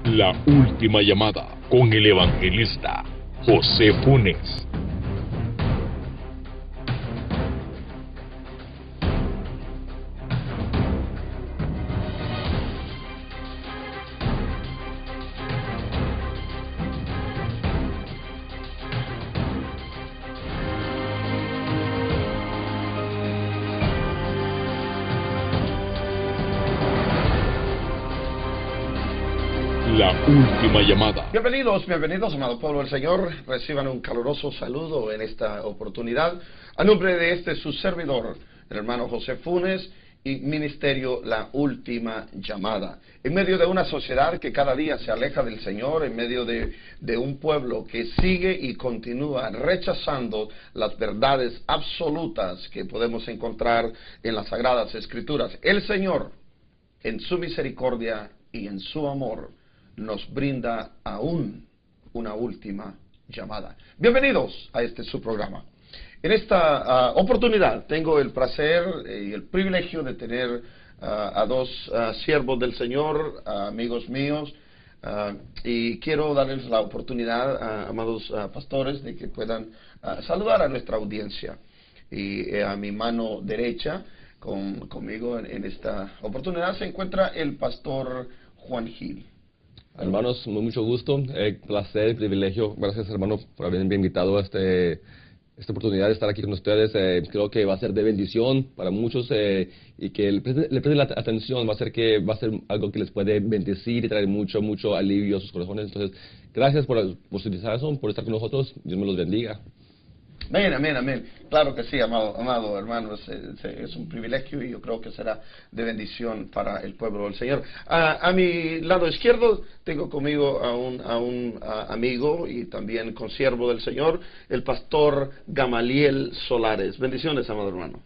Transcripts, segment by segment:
La última llamada con el evangelista José Funes. La última llamada. Bienvenidos, amado pueblo del Señor. Reciban un caluroso saludo en esta oportunidad. A nombre de su servidor, el hermano José Funes, y ministerio La Última Llamada. En medio de una sociedad que cada día se aleja del Señor, en medio de un pueblo que sigue y continúa rechazando las verdades absolutas que podemos encontrar en las Sagradas Escrituras, el Señor, en su misericordia y en su amor, nos brinda aún una última llamada. Bienvenidos a su programa. En esta oportunidad tengo el placer y el privilegio de tener a dos siervos del Señor, amigos míos, y quiero darles la oportunidad, amados pastores, de que puedan saludar a nuestra audiencia. Y a mi mano derecha, conmigo en esta oportunidad, se encuentra el pastor Juan Gil. Hermanos, mucho gusto, placer, privilegio. Gracias, hermano, por haberme invitado a esta oportunidad de estar aquí con ustedes. Creo que va a ser de bendición para muchos y que le presten la atención. Va a ser algo que les puede bendecir y traer mucho alivio a sus corazones. Entonces, gracias por su razón, por estar con nosotros. Dios me los bendiga. Amén. Claro que sí, amado hermano, es un privilegio y yo creo que será de bendición para el pueblo del Señor. A mi lado izquierdo tengo conmigo a un amigo y también consiervo del Señor, el pastor Gamaliel Solares. Bendiciones, amado hermano.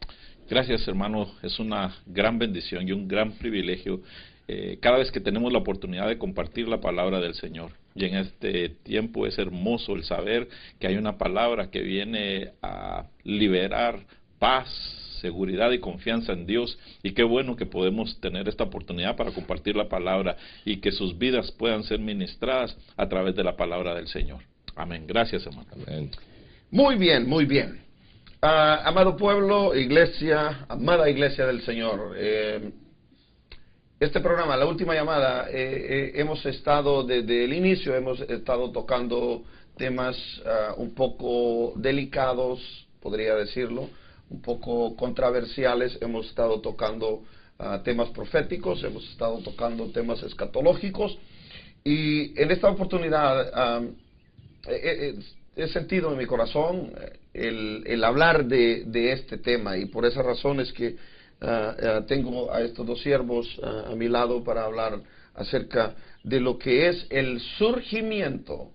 Gracias, hermano. Es una gran bendición y un gran privilegio cada vez que tenemos la oportunidad de compartir la palabra del Señor. Y en este tiempo es hermoso el saber que hay una palabra que viene a liberar paz, seguridad y confianza en Dios. Y qué bueno que podemos tener esta oportunidad para compartir la palabra y que sus vidas puedan ser ministradas a través de la palabra del Señor. Amén. Gracias, hermano. Amén. Muy bien. Amado pueblo, iglesia, amada iglesia del Señor, este programa, La Última Llamada, hemos estado desde el inicio, hemos estado tocando temas un poco delicados, podría decirlo, un poco controversiales. Hemos estado tocando temas proféticos, hemos estado tocando temas escatológicos, y en esta oportunidad he sentido en mi corazón el hablar de este tema, y por esa razón es que tengo a estos dos siervos a mi lado para hablar acerca de lo que es el surgimiento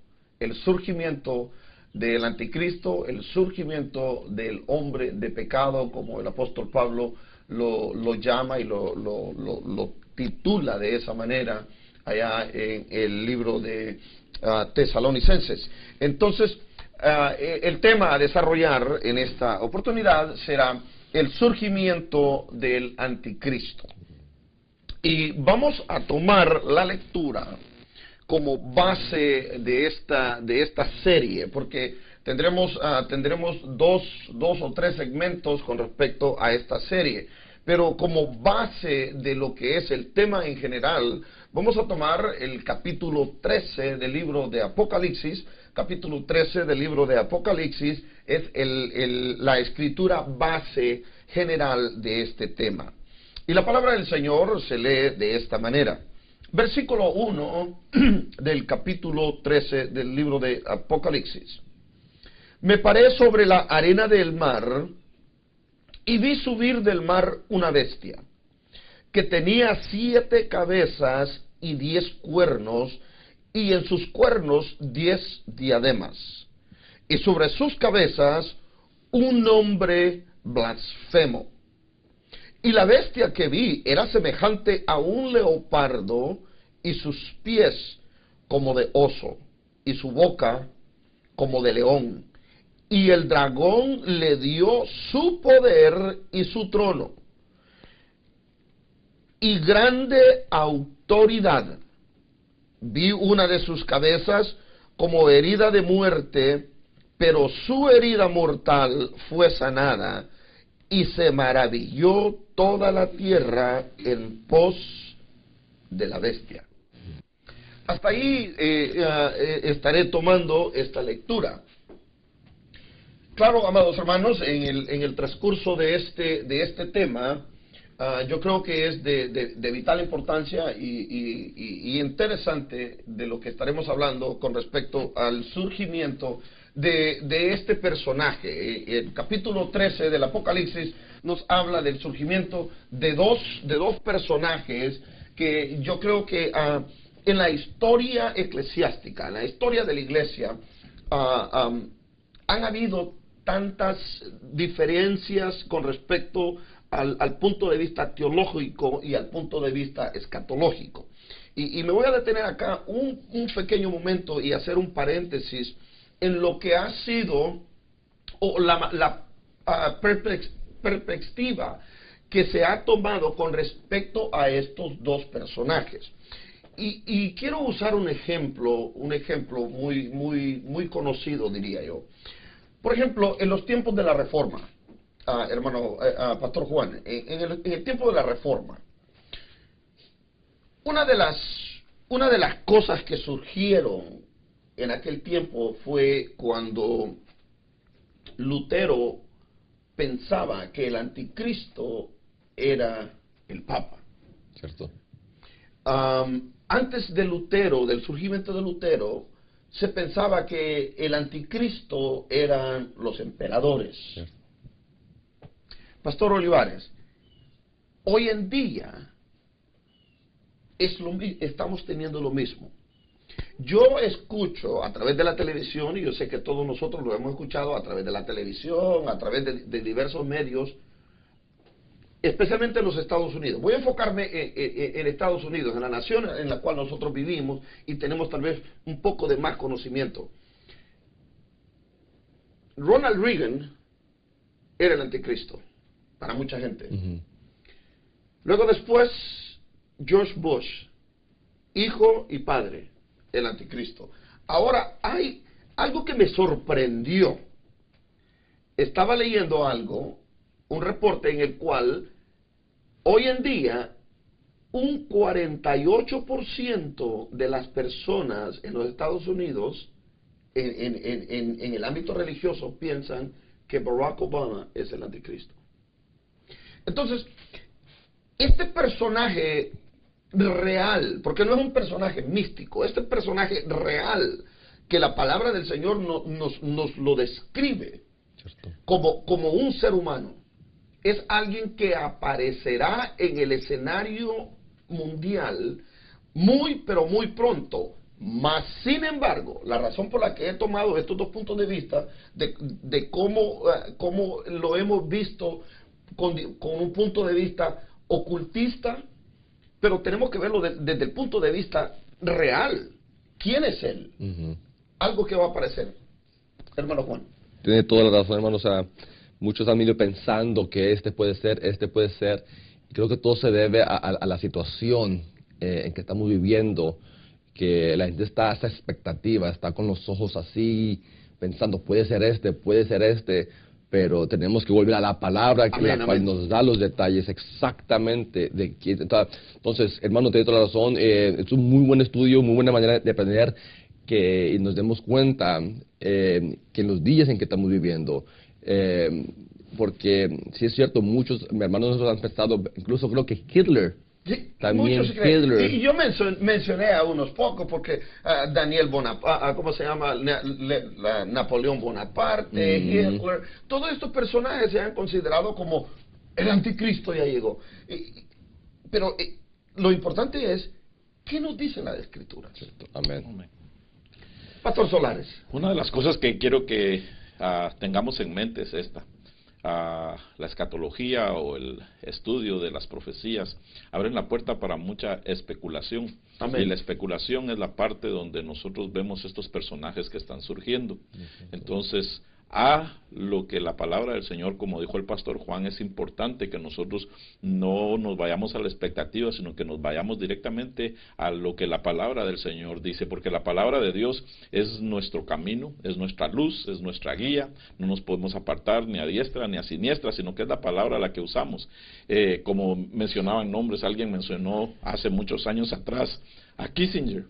del anticristo, el surgimiento del hombre de pecado, como el apóstol Pablo lo llama y lo titula de esa manera allá en el libro de Tesalonicenses. Entonces, el tema a desarrollar en esta oportunidad será el surgimiento del anticristo. Y vamos a tomar la lectura como base de esta serie, porque tendremos dos o tres segmentos con respecto a esta serie. Pero como base de lo que es el tema en general, vamos a tomar el capítulo 13 del libro de Apocalipsis. Capítulo 13 del libro de Apocalipsis es la escritura base general de este tema. Y la palabra del Señor se lee de esta manera. Versículo 1 del capítulo 13 del libro de Apocalipsis. Me paré sobre la arena del mar y vi subir del mar una bestia que tenía 7 cabezas y 10 cuernos, y en sus cuernos 10 diademas, y sobre sus cabezas un nombre blasfemo. Y la bestia que vi era semejante a un leopardo, y sus pies como de oso, y su boca como de león. Y el dragón le dio su poder y su trono, y grande autoridad. Vi una de sus cabezas como herida de muerte, pero su herida mortal fue sanada, y se maravilló toda la tierra en pos de la bestia. Hasta ahí estaré tomando esta lectura. Claro, amados hermanos, en el transcurso de este tema, yo creo que es de vital importancia y interesante de lo que estaremos hablando con respecto al surgimiento de este personaje. El capítulo 13 del Apocalipsis nos habla del surgimiento de dos personajes que yo creo que en la historia eclesiástica, en la historia de la iglesia, han habido tantas diferencias con respecto al punto de vista teológico y al punto de vista escatológico. Y me voy a detener acá un pequeño momento y hacer un paréntesis en lo que ha sido la perspectiva que se ha tomado con respecto a estos dos personajes. Y quiero usar un ejemplo muy conocido, diría yo. Por ejemplo, en los tiempos de la Reforma, Pastor Juan, en el tiempo de la Reforma, una de las cosas que surgieron en aquel tiempo fue cuando Lutero pensaba que el anticristo era el Papa. Cierto. Antes de Lutero, del surgimiento de Lutero, se pensaba que el anticristo eran los emperadores. Cierto. Pastor Olivares, hoy en día estamos teniendo lo mismo. Yo escucho a través de la televisión, y yo sé que todos nosotros lo hemos escuchado a través de la televisión, a través de diversos medios, especialmente en los Estados Unidos. Voy a enfocarme en Estados Unidos, en la nación en la cual nosotros vivimos y tenemos tal vez un poco de más conocimiento. Ronald Reagan era el anticristo para mucha gente. Luego después, George Bush, hijo y padre, el anticristo. Ahora, hay algo que me sorprendió. Estaba leyendo un reporte en el cual hoy en día un 48% de las personas en los Estados Unidos en el ámbito religioso piensan que Barack Obama es el anticristo. Entonces, este personaje real, porque no es un personaje místico, este personaje real que la palabra del Señor nos lo describe como un ser humano, es alguien que aparecerá en el escenario mundial pero muy pronto. Mas, sin embargo, la razón por la que he tomado estos dos puntos de vista de cómo lo hemos visto con un punto de vista ocultista, pero tenemos que verlo desde el punto de vista real. ¿Quién es él? Algo que va a aparecer. Hermano Juan. Tiene toda la razón, hermano. O sea, muchos han venido pensando que este puede ser. Y creo que todo se debe a la situación en que estamos viviendo, que la gente está a esa expectativa, está con los ojos así, pensando, puede ser este, pero tenemos que volver a la palabra, la cual nos da los detalles exactamente de quién. Entonces, hermano, tiene toda la razón. Es un muy buen estudio, muy buena manera de aprender, que nos demos cuenta que en los días en que estamos viviendo, porque sí es cierto, muchos hermanos han pensado, incluso creo que Hitler, sí, también Hitler. Y yo mencioné a unos pocos, porque Daniel Bonaparte, ¿cómo se llama? Napoleón Bonaparte, Hitler, todos estos personajes se han considerado como el anticristo ya llegó. Pero lo importante es, ¿qué nos dice la Escritura? ¿Cierto? Amén. Amén. Pastor Solares. Una de las cosas que quiero que tengamos en mente es esta. La escatología o el estudio de las profecías abren la puerta para mucha especulación. Amén. Y la especulación es la parte donde nosotros vemos estos personajes que están surgiendo. Entonces, a lo que la palabra del Señor, como dijo el pastor Juan, es importante que nosotros no nos vayamos a la expectativa, sino que nos vayamos directamente a lo que la palabra del Señor dice, porque la palabra de Dios es nuestro camino, es nuestra luz, es nuestra guía, no nos podemos apartar ni a diestra ni a siniestra, sino que es la palabra la que usamos. Como mencionaban nombres, alguien mencionó hace muchos años atrás a Kissinger,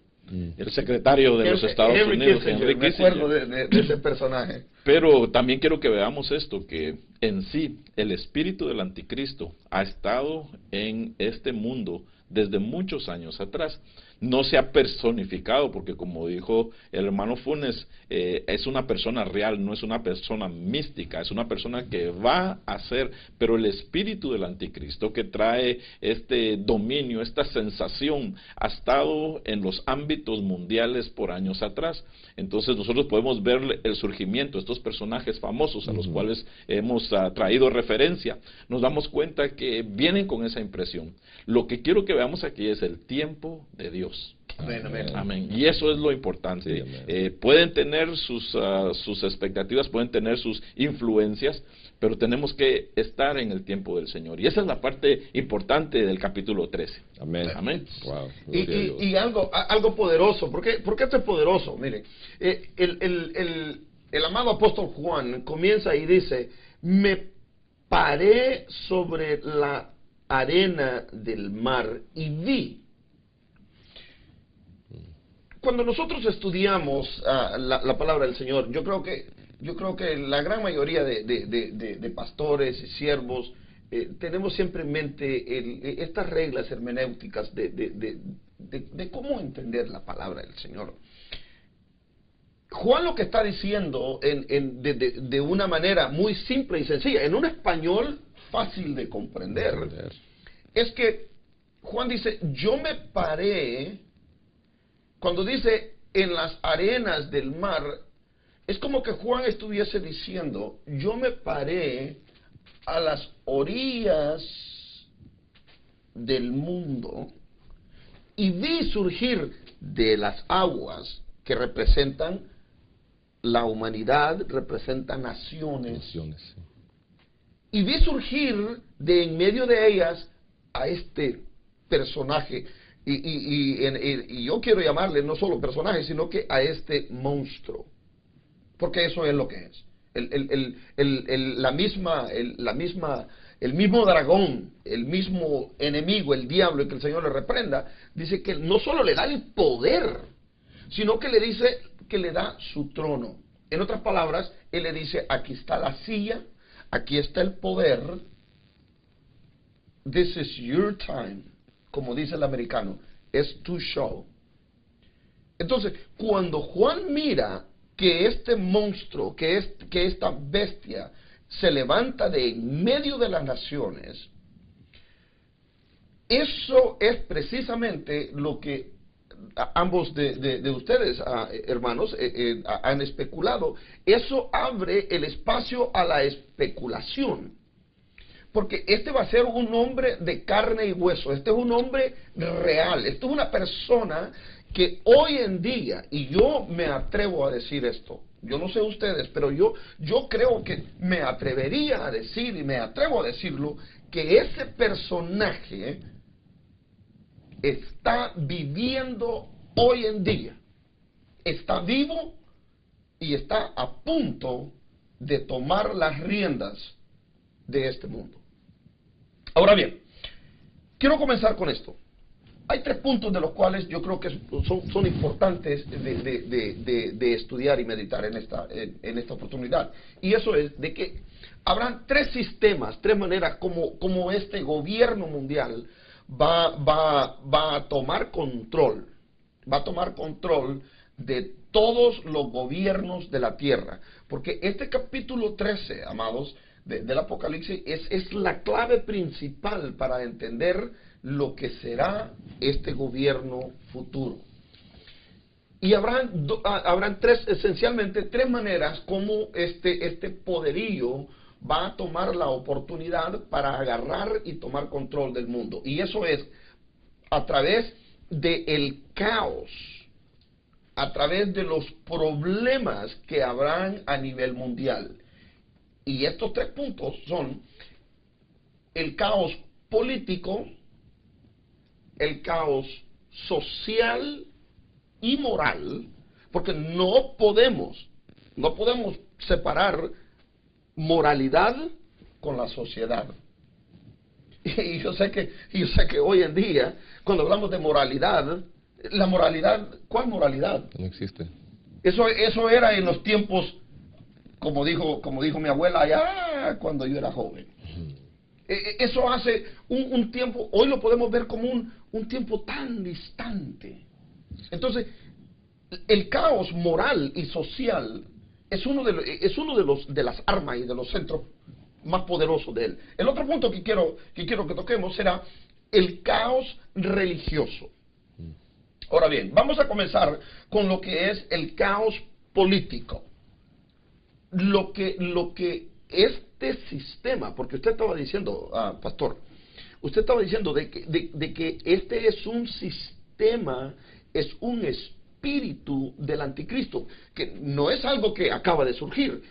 el secretario de los Estados Unidos, Henry Kissinger. Me acuerdo de ese personaje. Pero también quiero que veamos esto, que en sí el espíritu del anticristo ha estado en este mundo desde muchos años atrás. No se ha personificado, porque como dijo el hermano Funes, es una persona real, no es una persona mística, es una persona que va a ser, pero el espíritu del anticristo que trae este dominio, esta sensación, ha estado en los ámbitos mundiales por años atrás. Entonces nosotros podemos ver el surgimiento de estos personajes famosos a los cuales hemos traído referencia. Nos damos cuenta que vienen con esa impresión. Lo que quiero que veamos aquí es el tiempo de Dios. Amén, amén. Amén. Y eso es lo importante. Sí, pueden tener sus expectativas, pueden tener sus influencias, pero tenemos que estar en el tiempo del Señor. Y esa es la parte importante del capítulo 13. Amén. Amén. Wow. Y algo poderoso. ¿Por qué esto es poderoso? Miren, el amado apóstol Juan comienza y dice: me paré sobre la arena del mar y vi. Cuando nosotros estudiamos la palabra del Señor, yo creo que la gran mayoría de pastores y siervos tenemos siempre en mente estas reglas hermenéuticas de cómo entender la palabra del Señor. Juan lo que está diciendo de una manera muy simple y sencilla, en un español fácil de comprender, es que Juan dice: yo me paré. Cuando dice en las arenas del mar, es como que Juan estuviese diciendo: yo me paré a las orillas del mundo y vi surgir de las aguas que representan la humanidad, representan naciones. Sí. Y vi surgir de en medio de ellas a este personaje. Y yo quiero llamarle no solo personaje, sino que a este monstruo, porque eso es lo que es. El mismo dragón, el mismo enemigo, el diablo, y que el Señor le reprenda, dice que no solo le da el poder, sino que le dice que le da su trono. En otras palabras, Él le dice: aquí está la silla, aquí está el poder, this is your time. Como dice el americano, es tu show. Entonces, cuando Juan mira que este monstruo, que esta bestia se levanta de en medio de las naciones, eso es precisamente lo que ambos de ustedes, hermanos, han especulado. Eso abre el espacio a la especulación. Porque este va a ser un hombre de carne y hueso, este es un hombre real, esto es una persona que hoy en día, y yo me atrevo a decir esto, yo no sé ustedes, pero yo creo que me atrevería a decir, y me atrevo a decirlo, que ese personaje está viviendo hoy en día, está vivo y está a punto de tomar las riendas de este mundo. Ahora bien, quiero comenzar con esto. Hay 3 puntos de los cuales yo creo que son importantes de estudiar y meditar en esta oportunidad. Y eso es de que habrán 3 sistemas, 3 maneras como este gobierno mundial va a tomar control. Va a tomar control de todos los gobiernos de la tierra. Porque este capítulo 13, amados, del Apocalipsis es la clave principal para entender lo que será este gobierno futuro. Y habrán esencialmente tres maneras como este poderío va a tomar la oportunidad para agarrar y tomar control del mundo. Y eso es a través del caos a través de los problemas que habrán a nivel mundial. Y estos 3 puntos son el caos político, el caos social y moral, porque no podemos separar moralidad con la sociedad. Y yo sé que hoy en día, cuando hablamos de moralidad, la moralidad, ¿cuál moralidad? No existe. Eso era en los tiempos, como dijo mi abuela allá cuando yo era joven. Eso hace un tiempo, hoy lo podemos ver como un tiempo tan distante. Entonces, el caos moral y social es uno de las armas y de los centros más poderosos de él. El otro punto que quiero que toquemos será el caos religioso. Ahora bien, vamos a comenzar con lo que es el caos político. Lo que este sistema, porque usted estaba diciendo, pastor, usted estaba diciendo de que este es un sistema, es un espíritu del anticristo, que no es algo que acaba de surgir.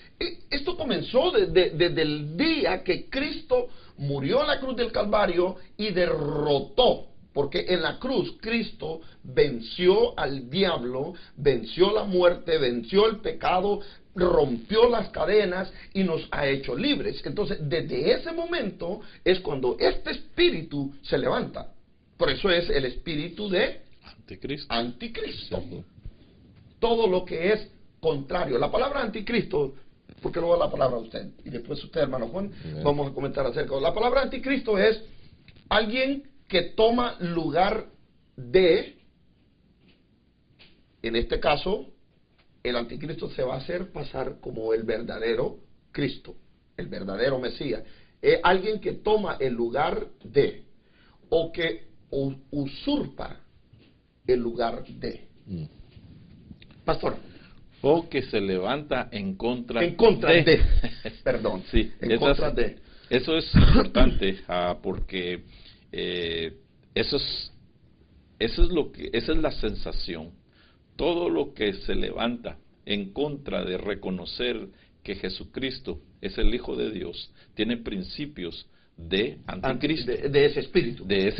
Esto comenzó desde el día que Cristo murió en la cruz del Calvario y derrotó. Porque en la cruz Cristo venció al diablo, venció la muerte, venció el pecado, rompió las cadenas y nos ha hecho libres. Entonces, desde ese momento es cuando este espíritu se levanta. Por eso es el espíritu de anticristo. Todo lo que es contrario. La palabra anticristo, porque luego la palabra usted, y después usted, hermano Juan, vamos a comentar acerca. La palabra anticristo es alguien que toma lugar de, en este caso, el anticristo se va a hacer pasar como el verdadero Cristo, el verdadero Mesías. Es alguien que toma el lugar de, o que usurpa el lugar de. Pastor. O que se levanta en contra de. Perdón. Sí, en contra de. Eso es importante porque esa es la sensación. Todo lo que se levanta en contra de reconocer que Jesucristo es el Hijo de Dios tiene principios de anticristo, de ese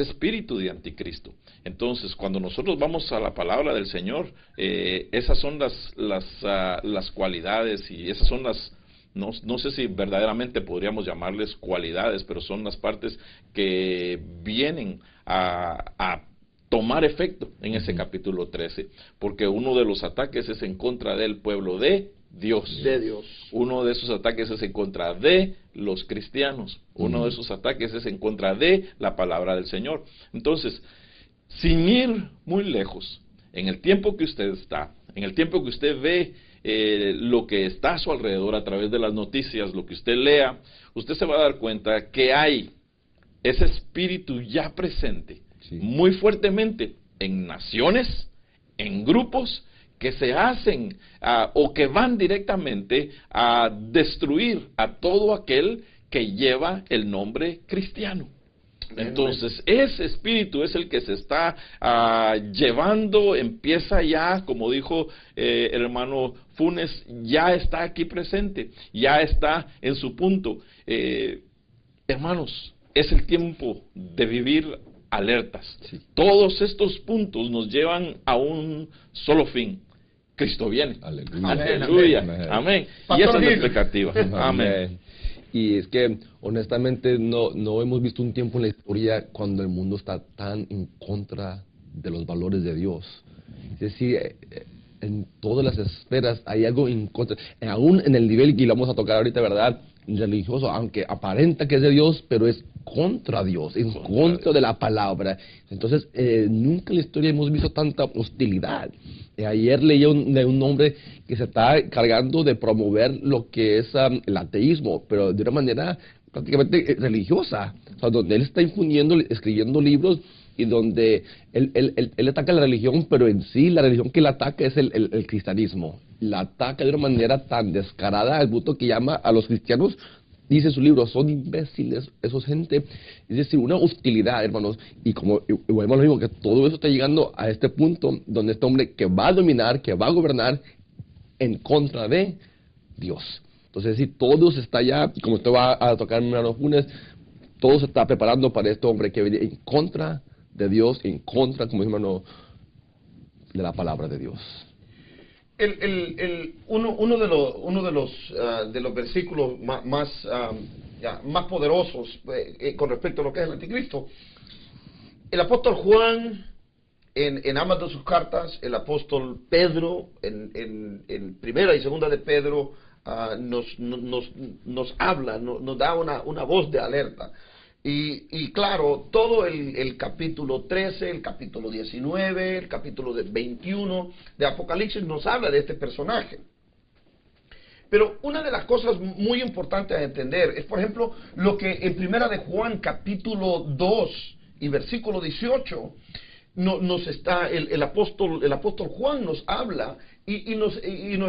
espíritu, de anticristo. Entonces, cuando nosotros vamos a la palabra del Señor, esas son las cualidades, y esas son no sé si verdaderamente podríamos llamarles cualidades, pero son las partes que vienen a tomar efecto en ese capítulo 13, porque uno de los ataques es en contra del pueblo de Dios. Uno de esos ataques es en contra de los cristianos. Uno de esos ataques es en contra de la palabra del Señor. Entonces, sin ir muy lejos, en el tiempo que usted está, en el tiempo que usted ve lo que está a su alrededor a través de las noticias, lo que usted lea, usted se va a dar cuenta que hay ese espíritu ya presente, muy fuertemente, en naciones, en grupos que se hacen o que van directamente a destruir a todo aquel que lleva el nombre cristiano. Entonces, ese espíritu es el que se está llevando, empieza ya, como dijo el hermano Funes, ya está aquí presente, ya está en su punto. Hermanos, es el tiempo de vivir alertas. Todos estos puntos nos llevan a un solo fin. Cristo viene. Aleluya. Amén. Y esa es la expectativa. Amén. Y es que, honestamente, no hemos visto un tiempo en la historia cuando el mundo está tan en contra de los valores de Dios. Es decir, en todas las esferas hay algo en contra. Aún en el nivel que vamos a tocar ahorita, ¿verdad?, religioso, aunque aparenta que es de Dios, pero es contra Dios, en contra de la palabra. Entonces, nunca en la historia hemos visto tanta hostilidad. Ayer leí de un hombre que se está cargando de promover lo que es el ateísmo, pero de una manera prácticamente religiosa, o sea, donde él está infundiendo, escribiendo libros, y donde él ataca la religión, pero en sí la religión que él ataca es el cristianismo. La ataca de una manera tan descarada al punto que llama a los cristianos dice su libro, son imbéciles, esos gente, es decir, una hostilidad, hermanos, y como igual lo mismo, que todo eso está llegando a este punto donde este hombre que va a dominar, que va a gobernar en contra de Dios. Entonces, si todo se está ya, como usted va a tocar en hermano Funes, todo se está preparando para este hombre que viene en contra de Dios, en contra, como dice hermano, de la palabra de Dios. Uno de los versículos más poderosos con respecto a lo que es el anticristo, el apóstol Juan en ambas de sus cartas, el apóstol Pedro en primera y segunda de Pedro nos habla, nos da una voz de alerta. Y claro, todo el capítulo 13, el capítulo 19, el capítulo 21 de Apocalipsis nos habla de este personaje. Pero una de las cosas muy importantes a entender es, por ejemplo, lo que en primera de Juan, capítulo 2 y versículo 18, el apóstol Juan nos habla y nos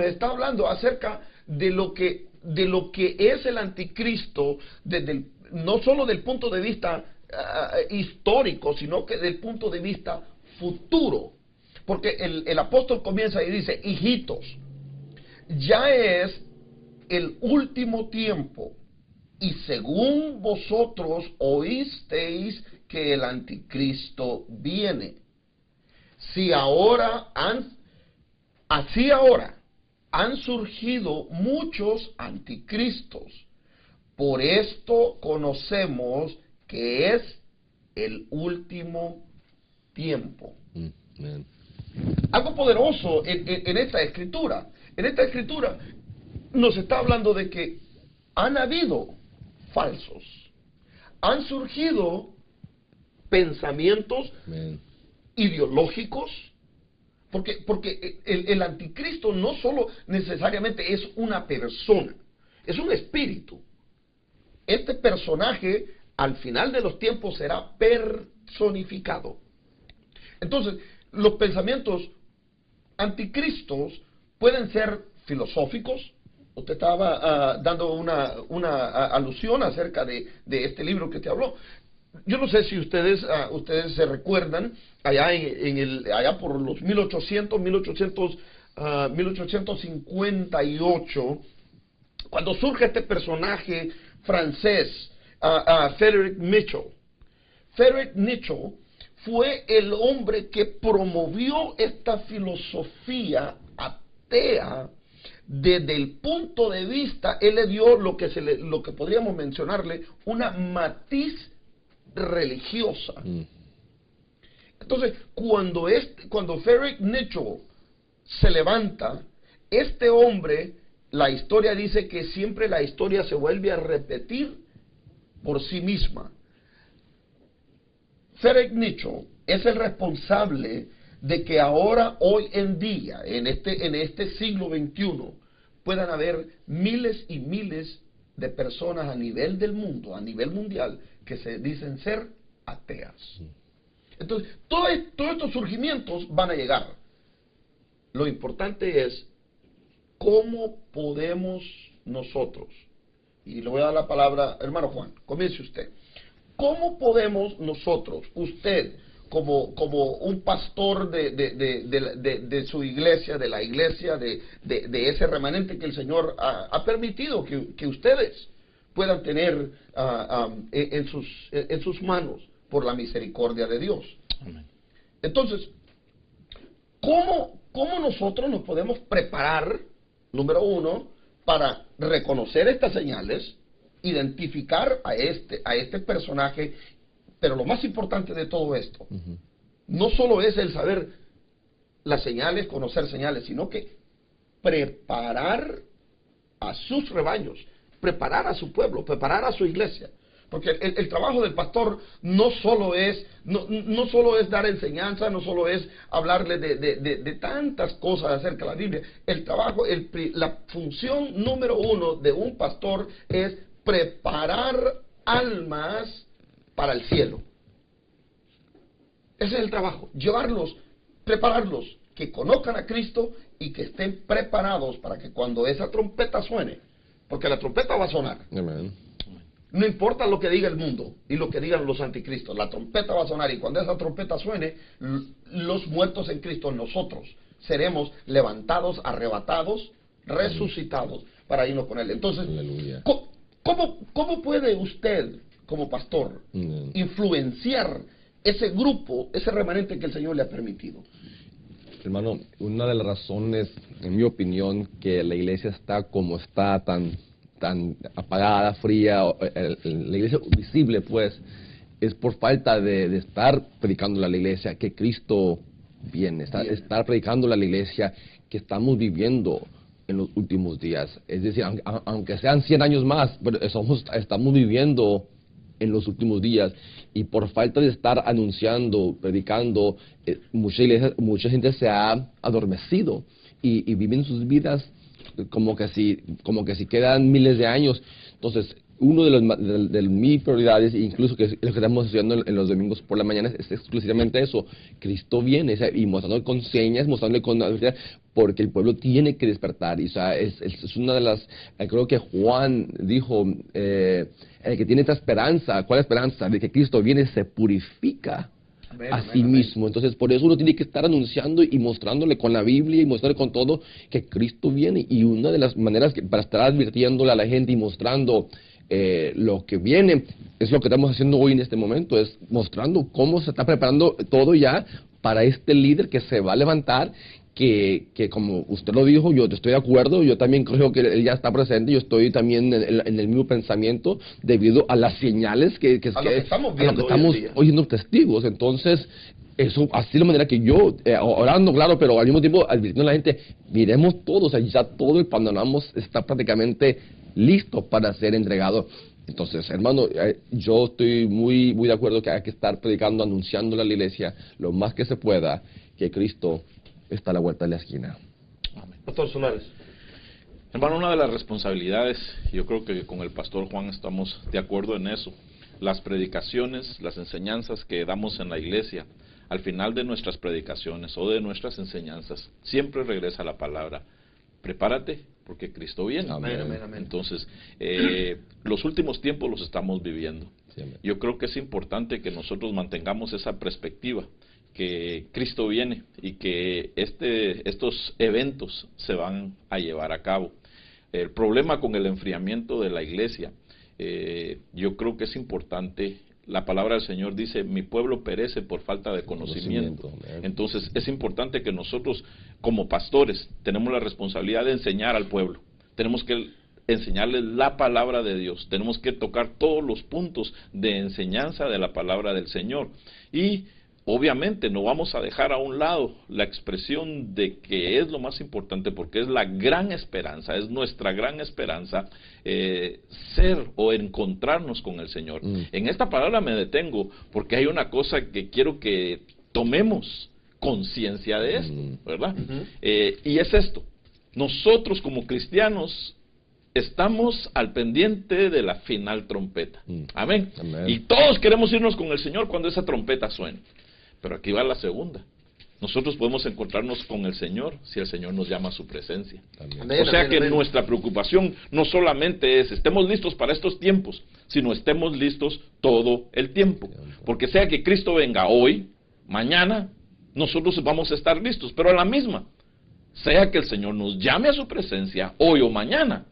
está hablando acerca de lo que es el anticristo no solo del punto de vista histórico, sino que del punto de vista futuro. Porque el apóstol comienza y dice, hijitos, ya es el último tiempo, y según vosotros oísteis que el anticristo viene. Así ahora han surgido muchos anticristos. Por esto conocemos que es el último tiempo. Amen. Algo poderoso en esta escritura. En esta escritura nos está hablando de que han habido falsos. Han surgido pensamientos ideológicos. Porque el anticristo no solo necesariamente es una persona, es un espíritu. Este personaje al final de los tiempos será personificado. Entonces, los pensamientos anticristos pueden ser filosóficos. Usted estaba dando una alusión acerca de este libro que te habló. Yo no sé si ustedes se recuerdan allá por los 1858, cuando surge este personaje francés, Frédéric Mitchell. Frédéric Mitchell fue el hombre que promovió esta filosofía atea desde el punto de vista, él le dio lo que podríamos mencionarle una matiz religiosa. Entonces, cuando Frédéric Mitchell se levanta, este hombre, la historia dice que siempre la historia se vuelve a repetir por sí misma. Frédéric Mitchell es el responsable de que ahora, hoy en día, en este siglo XXI, puedan haber miles y miles de personas a nivel del mundo, a nivel mundial, que se dicen ser ateas. Entonces, todos estos surgimientos van a llegar. Lo importante es cómo podemos nosotros, y le voy a dar la palabra, hermano Juan, comience usted. ¿Cómo podemos nosotros, usted, como un pastor de su iglesia, de la iglesia, de ese remanente que el Señor ha permitido que ustedes puedan tener en sus manos por la misericordia de Dios? Amén. Entonces, ¿cómo nosotros nos podemos preparar, número uno, para reconocer estas señales, identificar a este personaje? Pero lo más importante de todo esto, no solo es el saber las señales, conocer señales, sino que preparar a sus rebaños, preparar a su pueblo, preparar a su iglesia. Porque el trabajo del pastor no solo es dar enseñanza, no solo es hablarle de tantas cosas acerca de la Biblia. El trabajo, la función número uno de un pastor es preparar almas para el cielo. Ese es el trabajo, prepararlos, que conozcan a Cristo y que estén preparados para que cuando esa trompeta suene, porque la trompeta va a sonar. Amen. No importa lo que diga el mundo y lo que digan los anticristos, la trompeta va a sonar, y cuando esa trompeta suene, los muertos en Cristo, nosotros seremos levantados, arrebatados, resucitados para irnos con Él. Entonces, ¿cómo puede usted, como pastor, influenciar ese grupo, ese remanente que el Señor le ha permitido? Hermano, una de las razones, en mi opinión, que la iglesia está como está, tan apagada, fría, la iglesia visible, pues, es por falta de estar predicando a la iglesia que Cristo viene, estar predicando a la iglesia que estamos viviendo en los últimos días. Es decir, aunque sean 100 años más, pero estamos viviendo en los últimos días, y por falta de estar anunciando, predicando, mucha gente se ha adormecido y viven sus vidas como que si quedan miles de años. Entonces, uno de mis prioridades, incluso que es lo que estamos haciendo en los domingos por la mañana, es exclusivamente eso: Cristo viene, y mostrándole con señas, mostrándole con, porque el pueblo tiene que despertar. Y, o sea, es una de las, creo que Juan dijo, el que tiene esta esperanza, ¿cuál esperanza? De que Cristo viene, se purifica a sí mismo. Entonces, por eso uno tiene que estar anunciando y mostrándole con la Biblia y mostrándole con todo que Cristo viene. Y una de las maneras para estar advirtiéndole a la gente y mostrando lo que viene, es lo que estamos haciendo hoy en este momento, es mostrando cómo se está preparando todo ya para este líder que se va a levantar, que como usted lo dijo, yo estoy de acuerdo, yo también creo que él ya está presente, yo estoy también en el mismo pensamiento debido a las señales que estamos viendo, estamos oyendo testigos. Entonces, eso, así es la manera que yo, orando, claro, pero al mismo tiempo advirtiendo a la gente, miremos todo, o sea, ya todo el panorama está prácticamente listo para ser entregado. Entonces, hermano, yo estoy muy de acuerdo que hay que estar predicando, anunciando a la iglesia lo más que se pueda que Cristo está a la vuelta de la esquina. Amén. Pastor Solares. Hermano, una de las responsabilidades, yo creo que con el pastor Juan estamos de acuerdo en eso, las predicaciones, las enseñanzas que damos en la iglesia, al final de nuestras predicaciones o de nuestras enseñanzas, siempre regresa la palabra: prepárate, porque Cristo viene. Amén, amén, amén. Entonces, los últimos tiempos los estamos viviendo. Sí, yo creo que es importante que nosotros mantengamos esa perspectiva, que Cristo viene y que estos eventos se van a llevar a cabo. El problema con el enfriamiento de la iglesia, yo creo que es importante. La palabra del Señor dice: mi pueblo perece por falta de conocimiento. Entonces es importante que nosotros como pastores tenemos la responsabilidad de enseñar al pueblo. Tenemos que enseñarles la palabra de Dios. Tenemos que tocar todos los puntos de enseñanza de la palabra del Señor. Y obviamente no vamos a dejar a un lado la expresión de que es lo más importante, porque es la gran esperanza, es nuestra gran esperanza, ser o encontrarnos con el Señor. En esta palabra me detengo porque hay una cosa que quiero que tomemos conciencia de esto, ¿verdad? Y es esto: nosotros como cristianos estamos al pendiente de la final trompeta. Amén. Y todos queremos irnos con el Señor cuando esa trompeta suene. Pero aquí va la segunda: nosotros podemos encontrarnos con el Señor si el Señor nos llama a su presencia. Amén, o sea amén, que amén. Nuestra preocupación no solamente es estemos listos para estos tiempos, sino estemos listos todo el tiempo. Porque sea que Cristo venga hoy, mañana, nosotros vamos a estar listos. Pero a la misma, sea que el Señor nos llame a su presencia hoy o mañana,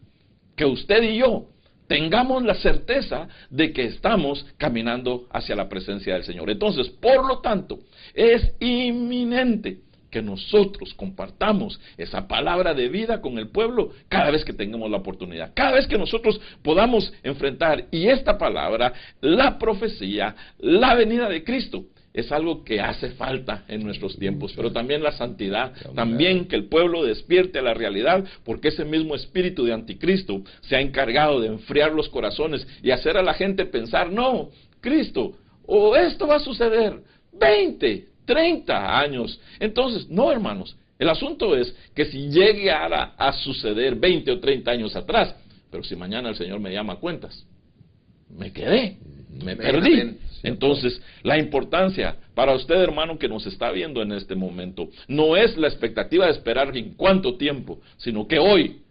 que usted y yo tengamos la certeza de que estamos caminando hacia la presencia del Señor. Entonces, por lo tanto, es inminente que nosotros compartamos esa palabra de vida con el pueblo cada vez que tengamos la oportunidad, cada vez que nosotros podamos enfrentar. Y esta palabra, la profecía, la venida de Cristo, es algo que hace falta en nuestros tiempos, pero también la santidad, también que el pueblo despierte a la realidad, porque ese mismo espíritu de anticristo se ha encargado de enfriar los corazones y hacer a la gente pensar: no, Cristo, o esto va a suceder 20, 30 años. Entonces, no, hermanos, el asunto es que si llegara a suceder 20 o 30 años atrás, pero si mañana el Señor me llama a cuentas, me quedé, me perdí. Entonces, la importancia para usted, hermano, que nos está viendo en este momento, no es la expectativa de esperar en cuánto tiempo, sino que hoy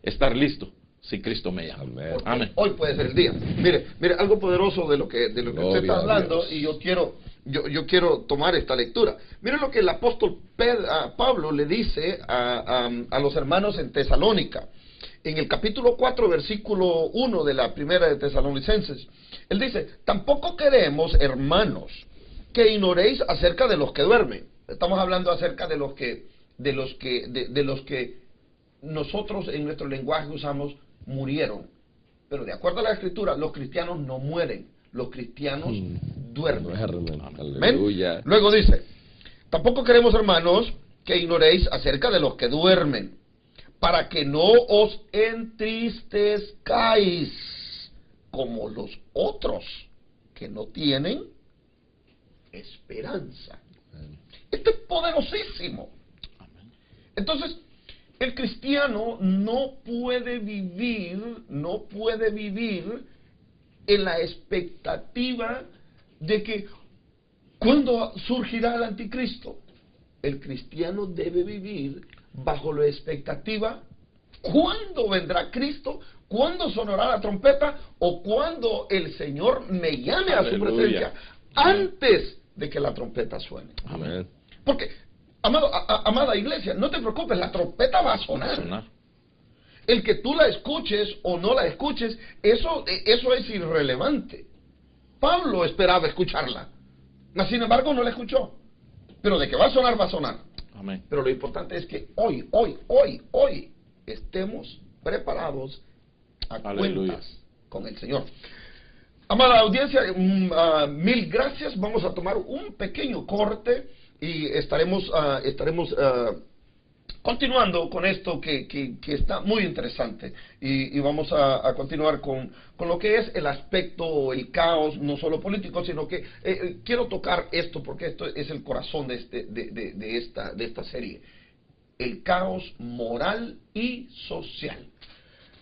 estar listo si Cristo me llama. Amén. Porque Amén. hoy puede ser el día. Mire, algo poderoso de lo que usted Gloria está a hablando, Dios. y yo quiero tomar esta lectura. Mire lo que el apóstol Pablo le dice a los hermanos en Tesalónica. En el capítulo 4, versículo 1 de la primera de Tesalonicenses, él dice: tampoco queremos, hermanos, que ignoréis acerca de los que duermen. Estamos hablando acerca de los que nosotros en nuestro lenguaje usamos murieron. Pero de acuerdo a la Escritura, los cristianos no mueren, los cristianos duermen. Amén. Amén. Aleluya. Luego dice: tampoco queremos, hermanos, que ignoréis acerca de los que duermen, para que no os entristezcáis como los otros que no tienen esperanza. Esto es poderosísimo. Entonces, el cristiano no puede vivir en la expectativa de que ¿cuándo surgirá el anticristo? El cristiano debe vivir bajo la expectativa: ¿cuándo vendrá Cristo? ¿Cuándo sonará la trompeta? ¿O cuándo el Señor me llame a su Aleluya. presencia? Antes de que la trompeta suene. Amén. Porque, amada iglesia, no te preocupes, la trompeta va a sonar. El que tú la escuches o no la escuches, eso es irrelevante. Pablo esperaba escucharla, mas sin embargo no la escuchó. Pero de que va a sonar, va a sonar. Amén. Pero lo importante es que hoy estemos preparados a Aleluya. cuentas con el Señor. Amada audiencia, mil gracias. Vamos a tomar un pequeño corte y estaremos continuando con esto que está muy interesante. Y vamos a continuar con lo que es el aspecto, el caos, no solo político, sino que quiero tocar esto porque esto es el corazón de esta serie. El caos moral y social.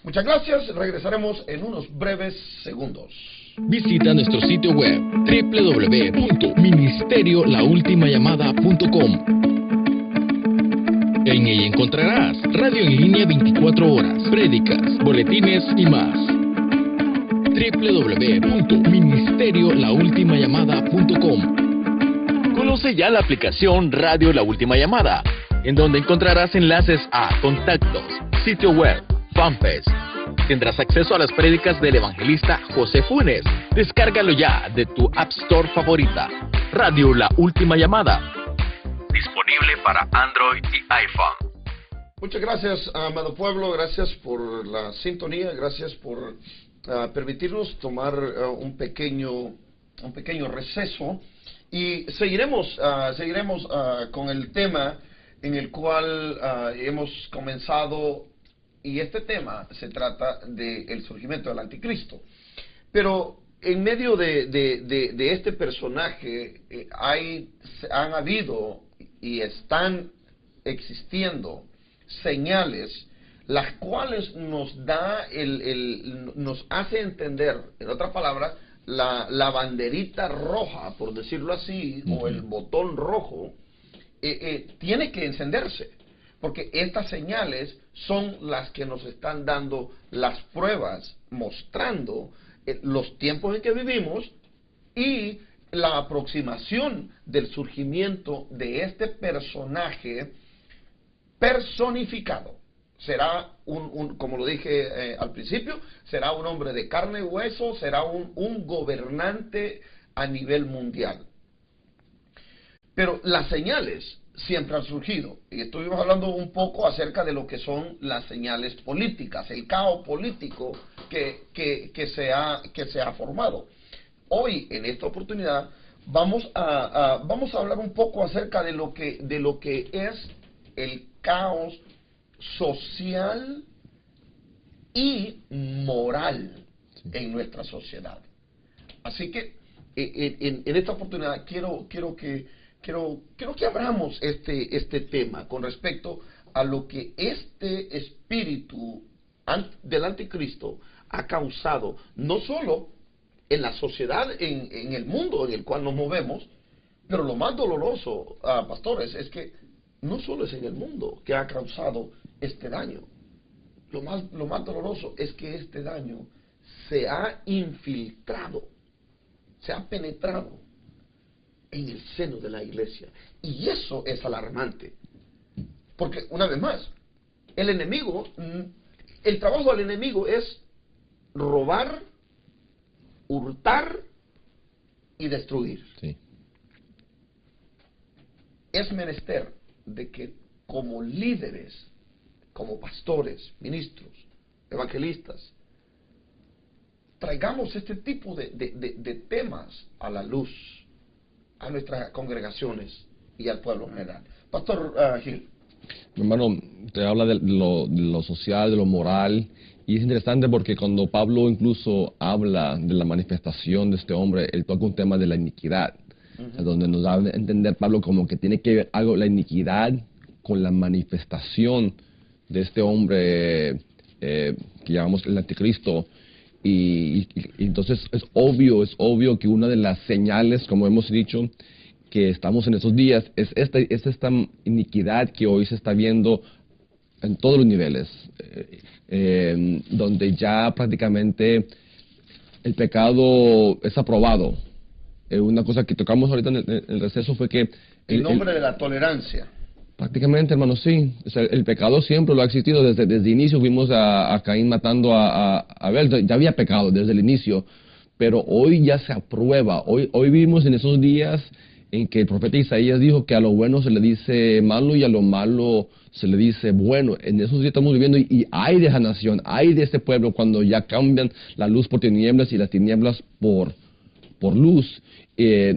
Muchas gracias. Regresaremos en unos breves segundos. Visita nuestro sitio web www.ministerio-laultimallamada.com. En ella encontrarás radio en línea 24 horas, prédicas, boletines y más. www.ministeriolaultimallamada.com. Conoce ya la aplicación Radio La Última Llamada, en donde encontrarás enlaces a contactos, sitio web, fanpage. Tendrás acceso a las prédicas del evangelista José Funes. Descárgalo ya de tu App Store favorita. Radio La Última Llamada. Disponible para Android y iPhone. Muchas gracias, amado pueblo. Gracias por la sintonía. Gracias por permitirnos tomar un pequeño receso. Y seguiremos con el tema en el cual hemos comenzado. Y este tema se trata del surgimiento del anticristo. Pero en medio de este personaje han habido y están existiendo señales las cuales nos hace entender, en otras palabras, la banderita roja, por decirlo así, o el botón rojo, tiene que encenderse. Porque estas señales son las que nos están dando las pruebas, mostrando los tiempos en que vivimos y la aproximación del surgimiento de este personaje personificado. Será como lo dije al principio, será un hombre de carne y hueso, será un gobernante a nivel mundial. Pero las señales siempre han surgido, y estuvimos hablando un poco acerca de lo que son las señales políticas, el caos político que se ha formado. Hoy, en esta oportunidad, vamos a hablar un poco acerca de lo que es el caos social y moral en nuestra sociedad. Así que en esta oportunidad quiero que abramos este tema con respecto a lo que este espíritu del anticristo ha causado, no solo en la sociedad, en el mundo en el cual nos movemos, pero lo más doloroso, pastores, es que no solo es en el mundo que ha causado este daño, lo más doloroso es que este daño se ha infiltrado, se ha penetrado en el seno de la iglesia. Y eso es alarmante. Porque, una vez más, el trabajo del enemigo es robar, hurtar y destruir. Sí. Es menester de que como líderes, como pastores, ministros, evangelistas, traigamos este tipo de temas a la luz, a nuestras congregaciones y al pueblo en general. Pastor Gil. Mi hermano, te habla de lo social, de lo moral, y es interesante porque cuando Pablo incluso habla de la manifestación de este hombre, él toca un tema de la iniquidad, o sea, donde nos da a entender Pablo como que tiene que ver algo, la iniquidad, con la manifestación de este hombre que llamamos el anticristo. Y entonces es obvio que una de las señales, como hemos dicho, que estamos en estos días, es esta iniquidad que hoy se está viendo en todos los niveles, donde ya prácticamente el pecado es aprobado. Una cosa que tocamos ahorita en el receso fue que... En nombre de la tolerancia. Prácticamente, hermano, sí. O sea, el pecado siempre lo ha existido. Desde el inicio vimos a Caín matando a Abel. Ya había pecado desde el inicio. Pero hoy ya se aprueba. Hoy vivimos en esos días en que el profeta Isaías dijo que a lo bueno se le dice malo y a lo malo se le dice bueno. En esos días estamos viviendo y hay de esa nación, hay de este pueblo cuando ya cambian la luz por tinieblas y las tinieblas por luz.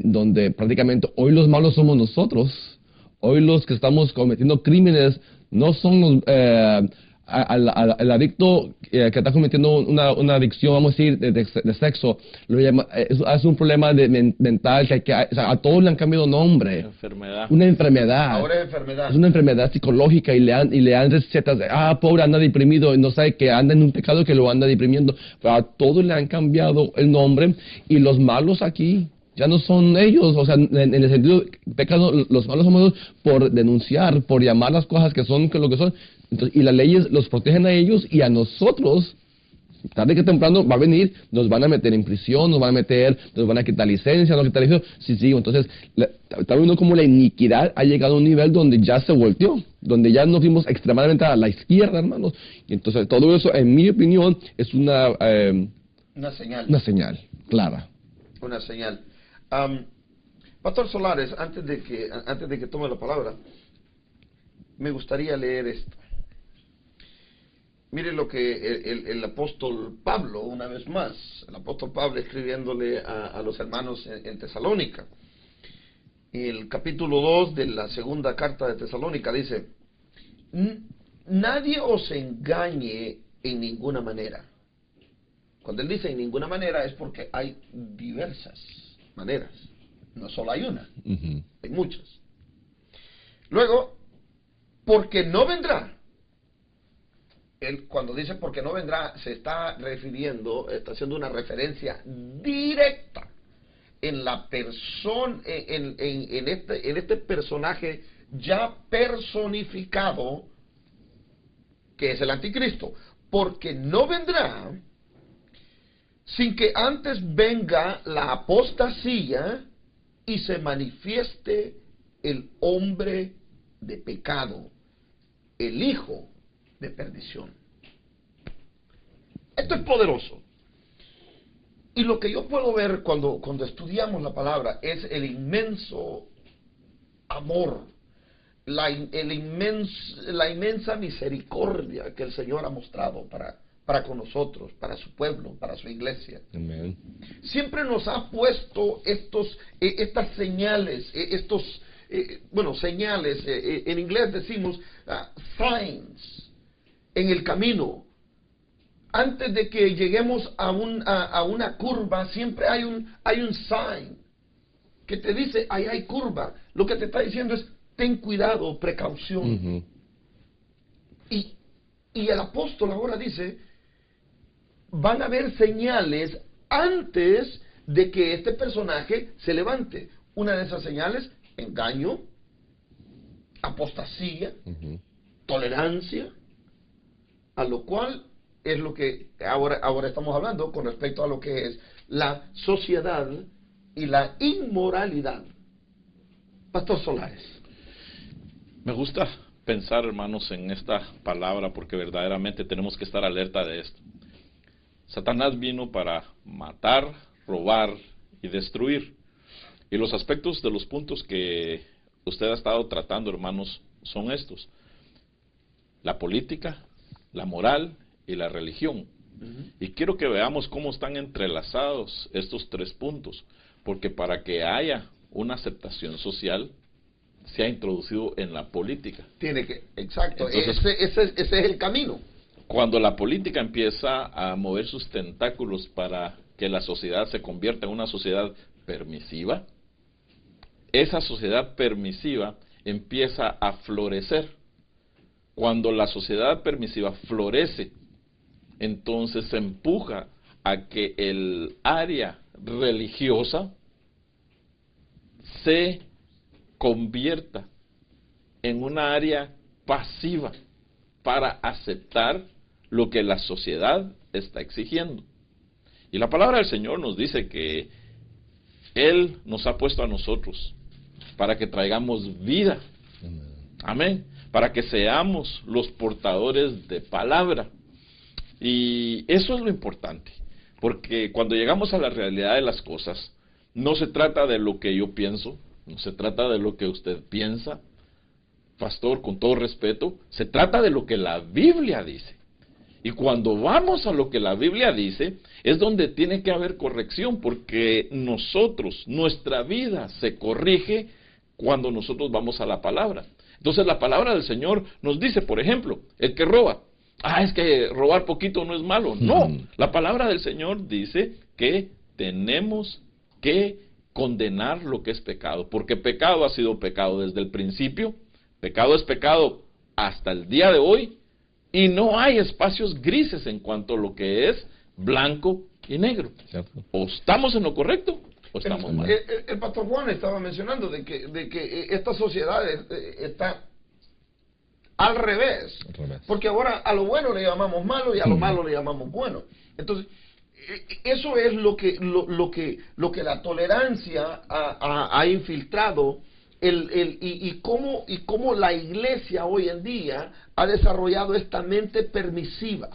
Donde prácticamente hoy los malos somos nosotros. Hoy los que estamos cometiendo crímenes no son los, el adicto que está cometiendo una adicción, vamos a decir, de sexo. Lo llama, es un problema mental que o sea, a todos le han cambiado nombre. Una enfermedad. Ahora es enfermedad. Es una enfermedad psicológica y le dan recetas de, pobre, anda deprimido, y no sabe que anda en un pecado que lo anda deprimiendo. Pero a todos le han cambiado el nombre y los malos aquí ya no son ellos, o sea, en el sentido pecado, los malos somos ellos por denunciar, por llamar las cosas que son lo que son. Entonces, y las leyes los protegen a ellos y a nosotros, tarde que temprano va a venir, nos van a meter en prisión, nos van a quitar licencia, nos van a quitar licencia. Sí, entonces, está viendo como la iniquidad ha llegado a un nivel donde ya se volteó, donde ya nos fuimos extremadamente a la izquierda, hermanos. Y entonces, todo eso, en mi opinión, es una señal. Una señal, clara. Una señal. Pastor Solares, antes de que tome la palabra, me gustaría leer esto. Mire lo que el apóstol Pablo, una vez más, el apóstol Pablo escribiéndole a los hermanos en Tesalónica. El capítulo 2 de la segunda carta de Tesalónica dice: nadie os engañe en ninguna manera. Cuando él dice en ninguna manera es porque hay diversas maneras, no solo hay una, hay muchas. Luego, porque no vendrá. Él, cuando dice porque no vendrá, se está refiriendo, está haciendo una referencia directa en la persona, en este personaje ya personificado, que es el anticristo. Porque no vendrá sin que antes venga la apostasía y se manifieste el hombre de pecado, el hijo de perdición. Esto es poderoso. Y lo que yo puedo ver cuando estudiamos la palabra es el inmenso amor, la inmensa misericordia que el Señor ha mostrado para con nosotros, para su pueblo, para su iglesia. Amén. Siempre nos ha puesto estas señales, señales, en inglés decimos signs, en el camino. Antes de que lleguemos a una curva, siempre hay un sign que te dice, ahí hay curva. Lo que te está diciendo es, ten cuidado, precaución. Y el apóstol ahora dice, van a haber señales antes de que este personaje se levante. Una de esas señales, engaño, apostasía, tolerancia, a lo cual es lo que ahora estamos hablando con respecto a lo que es la sociedad y la inmoralidad. Pastor Solares. Me gusta pensar, hermanos, en esta palabra porque verdaderamente tenemos que estar alerta de esto. Satanás vino para matar, robar y destruir. Y los aspectos de los puntos que usted ha estado tratando, hermanos, son estos: la política, la moral y la religión. Y quiero que veamos cómo están entrelazados estos tres puntos, porque para que haya una aceptación social, se ha introducido en la política. Exacto, entonces, ese es el camino. Cuando la política empieza a mover sus tentáculos para que la sociedad se convierta en una sociedad permisiva, esa sociedad permisiva empieza a florecer. Cuando la sociedad permisiva florece, entonces se empuja a que el área religiosa se convierta en una área pasiva para aceptar lo que la sociedad está exigiendo. Y la palabra del Señor nos dice que Él nos ha puesto a nosotros para que traigamos vida. Amén. Para que seamos los portadores de palabra. Y eso es lo importante. Porque cuando llegamos a la realidad de las cosas, no se trata de lo que yo pienso, no se trata de lo que usted piensa, pastor, con todo respeto, se trata de lo que la Biblia dice. Y cuando vamos a lo que la Biblia dice, es donde tiene que haber corrección, porque nuestra vida se corrige cuando nosotros vamos a la palabra. Entonces la palabra del Señor nos dice, por ejemplo, el que roba, es que robar poquito no es malo. No, la palabra del Señor dice que tenemos que condenar lo que es pecado, porque pecado ha sido pecado desde el principio, pecado es pecado hasta el día de hoy, y no hay espacios grises en cuanto a lo que es blanco y negro. ¿Cierto? O estamos en lo correcto o estamos mal. El pastor Juan estaba mencionando de que esta sociedad está al revés, porque ahora a lo bueno le llamamos malo y a lo malo le llamamos bueno. Entonces, eso es lo que la tolerancia ha infiltrado, y cómo la iglesia hoy en día ha desarrollado esta mente permisiva.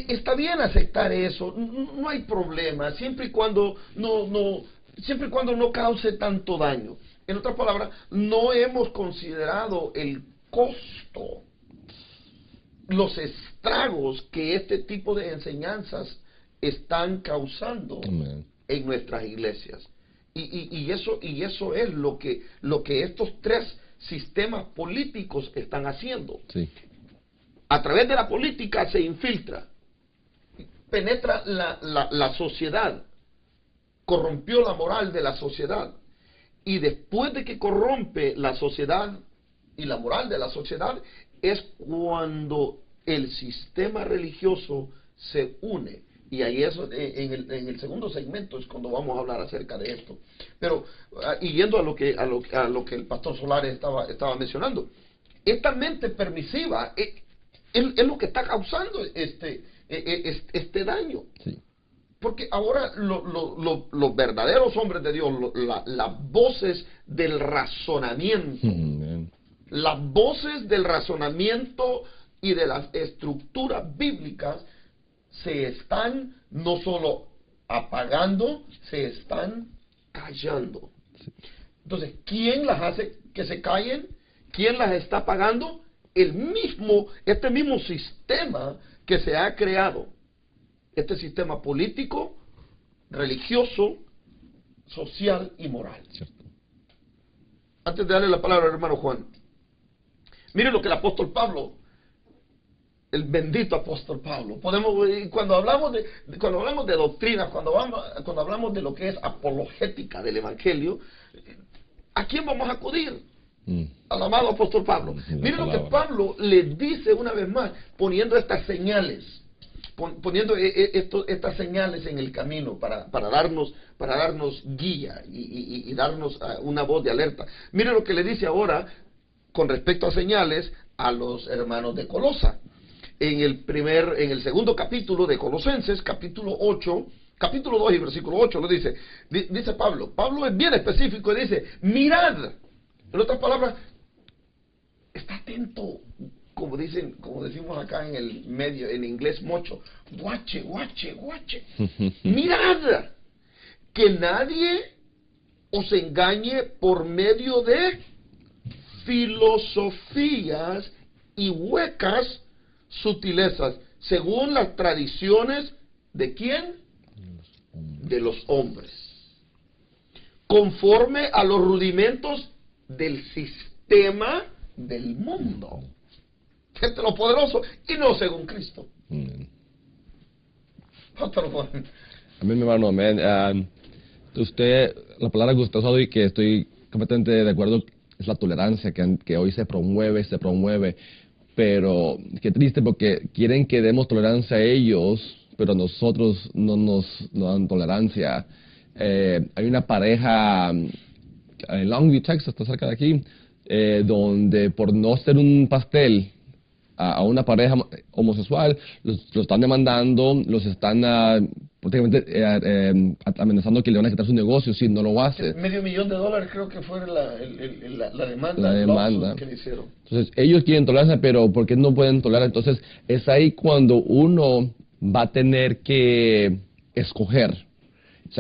Está bien aceptar eso, no hay problema, siempre y cuando no cause tanto daño. En otras palabras, no hemos considerado el costo, los estragos que este tipo de enseñanzas están causando en nuestras iglesias. Y eso es lo que estos tres sistemas políticos están haciendo. Sí. A través de la política se infiltra, penetra la sociedad, corrompió la moral de la sociedad, y después de que corrompe la sociedad y la moral de la sociedad, es cuando el sistema religioso se une. Y ahí eso, en el segundo segmento es cuando vamos a hablar acerca de esto. Pero, y yendo a lo que el pastor Solares estaba mencionando, esta mente permisiva es lo que está causando este daño. Sí. Porque ahora los verdaderos hombres de Dios, las voces del razonamiento, las voces del razonamiento y de las estructuras bíblicas se están no solo apagando, se están callando. Entonces, ¿quién las hace que se callen? ¿Quién las está apagando? Este mismo sistema que se ha creado. Este sistema político, religioso, social y moral. Cierto. Antes de darle la palabra al hermano Juan, mire lo que el apóstol Pablo, el bendito apóstol Pablo, cuando hablamos de doctrina, cuando hablamos de lo que es apologética del evangelio, ¿a quién vamos a acudir? Al amado apóstol Pablo. Mire lo que Pablo le dice una vez más, poniendo estas señales. Poniendo estas señales en el camino para darnos guía y darnos una voz de alerta. Mire lo que le dice ahora con respecto a señales a los hermanos de Colosa. en el segundo capítulo de Colosenses, capítulo 8, capítulo 2 y versículo 8, lo dice. Dice Pablo. Pablo es bien específico y dice, mirad. En otras palabras, está atento, como decimos acá en el medio, en inglés mocho. Guache. Mirad, que nadie os engañe por medio de filosofías y huecas sutilezas, según las tradiciones de ¿quién? De los hombres, conforme a los rudimentos del sistema del mundo. Este es lo poderoso, y no según Cristo. Amén, mi hermano, amén. Usted, la palabra que usted ha usado y que estoy completamente de acuerdo, es la tolerancia que hoy se promueve, pero qué triste porque quieren que demos tolerancia a ellos, pero nosotros no nos dan tolerancia. Hay una pareja en Longview, Texas, está cerca de aquí, donde por no hacer un pastel a una pareja homosexual, los están demandando, los están prácticamente amenazando que le van a quitar su negocio si no lo hace. $500,000 creo que fue la demanda. La demanda que le hicieron. Entonces, ellos quieren tolerancia, pero ¿por qué no pueden tolerar? Entonces, es ahí cuando uno va a tener que escoger. O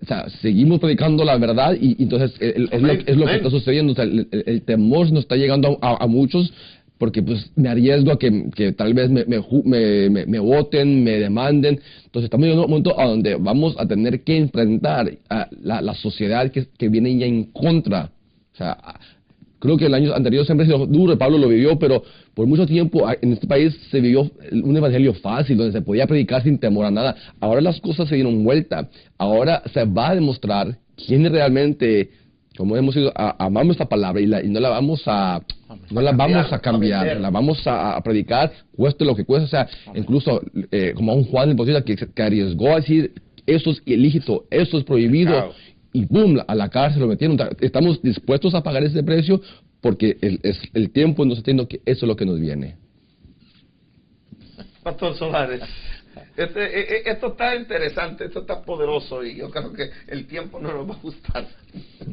sea, seguimos predicando la verdad y entonces es lo que está sucediendo. O sea, el temor nos está llegando a muchos, porque pues me arriesgo a que tal vez me voten, me demanden. Entonces estamos llegando a un momento a donde vamos a tener que enfrentar a la sociedad que viene ya en contra. O sea, creo que el año anterior siempre ha sido duro, Pablo lo vivió, pero por mucho tiempo en este país se vivió un evangelio fácil, donde se podía predicar sin temor a nada. Ahora las cosas se dieron vuelta. Ahora se va a demostrar quién realmente, como hemos dicho, amamos esta palabra y no la vamos a cambiar, la vamos a predicar, cueste lo que cueste. O sea, incluso como a un Juan el Bautista que arriesgó a decir, esto es ilícito, esto es prohibido, y boom, a la cárcel lo metieron. Estamos dispuestos a pagar ese precio porque el tiempo nos está diciendo que eso es lo que nos viene. Pastor Solares, esto está interesante, esto está poderoso, y yo creo que el tiempo no nos va a gustar.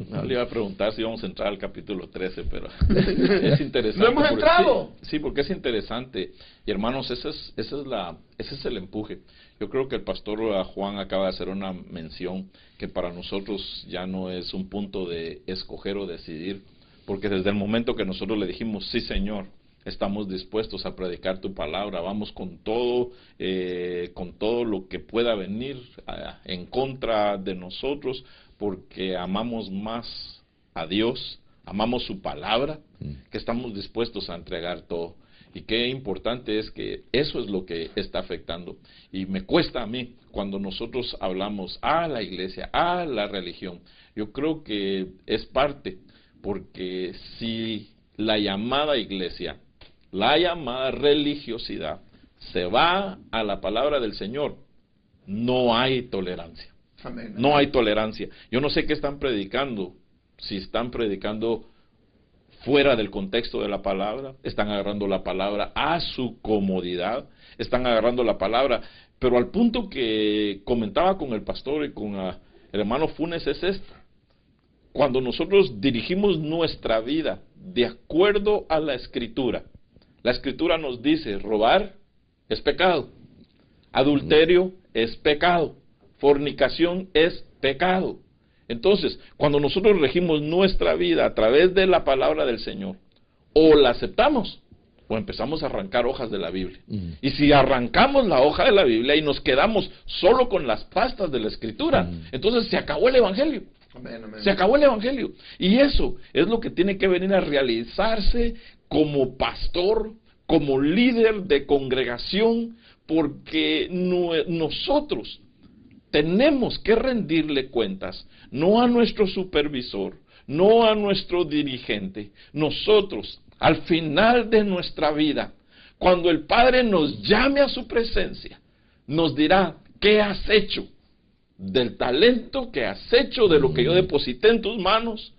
No le iba a preguntar si vamos a entrar al capítulo 13, pero es interesante. ¿No hemos entrado? Sí, porque es interesante. Y hermanos, ese es el empuje. Yo creo que el pastor Juan acaba de hacer una mención que para nosotros ya no es un punto de escoger o decidir, porque desde el momento que nosotros le dijimos, sí Señor, estamos dispuestos a predicar tu palabra, vamos con todo lo que pueda venir en contra de nosotros, porque amamos más a Dios, amamos su palabra, que estamos dispuestos a entregar todo. Y qué importante es que eso es lo que está afectando. Y me cuesta a mí, cuando nosotros hablamos a la iglesia, a la religión, yo creo que es parte, porque si la llamada iglesia, la llamada religiosidad se va a la palabra del Señor, no hay tolerancia. Amén. No hay tolerancia. Yo no sé qué están predicando, si están predicando fuera del contexto de la palabra, están agarrando la palabra a su comodidad, están agarrando la palabra, pero al punto que comentaba con el pastor y con el hermano Funes es esto: cuando nosotros dirigimos nuestra vida de acuerdo a la Escritura, la Escritura nos dice, robar es pecado, adulterio es pecado, fornicación es pecado. Entonces, cuando nosotros regimos nuestra vida a través de la palabra del Señor, o la aceptamos, o empezamos a arrancar hojas de la Biblia. Y si arrancamos la hoja de la Biblia y nos quedamos solo con las pastas de la Escritura, entonces se acabó el Evangelio. Amén, amén. Se acabó el Evangelio. Y eso es lo que tiene que venir a realizarse como pastor, como líder de congregación, porque nosotros tenemos que rendirle cuentas, no a nuestro supervisor, no a nuestro dirigente. Nosotros, al final de nuestra vida, cuando el Padre nos llame a su presencia, nos dirá, ¿qué has hecho? Del talento que has hecho, de lo que yo deposité en tus manos,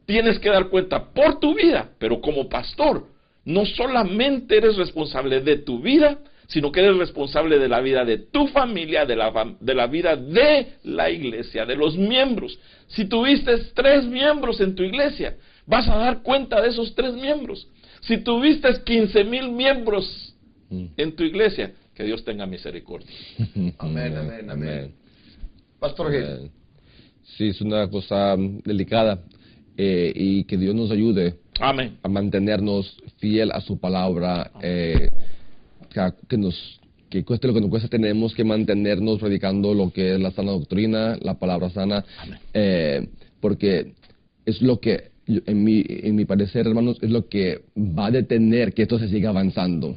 tienes que dar cuenta por tu vida, pero como pastor, no solamente eres responsable de tu vida, sino que eres responsable de la vida de tu familia, de la vida de la iglesia, de los miembros. Si tuviste 3 miembros en tu iglesia, vas a dar cuenta de esos 3 miembros. Si tuviste 15,000 miembros en tu iglesia, que Dios tenga misericordia. Amén, amén, amén. Pastor Gil. Sí, es una cosa delicada y que Dios nos ayude Amén. a mantenernos fiel a su palabra. Que cueste lo que nos cueste, tenemos que mantenernos predicando lo que es la sana doctrina, la palabra sana, porque es lo que, en mi parecer, hermanos, es lo que va a detener que esto se siga avanzando.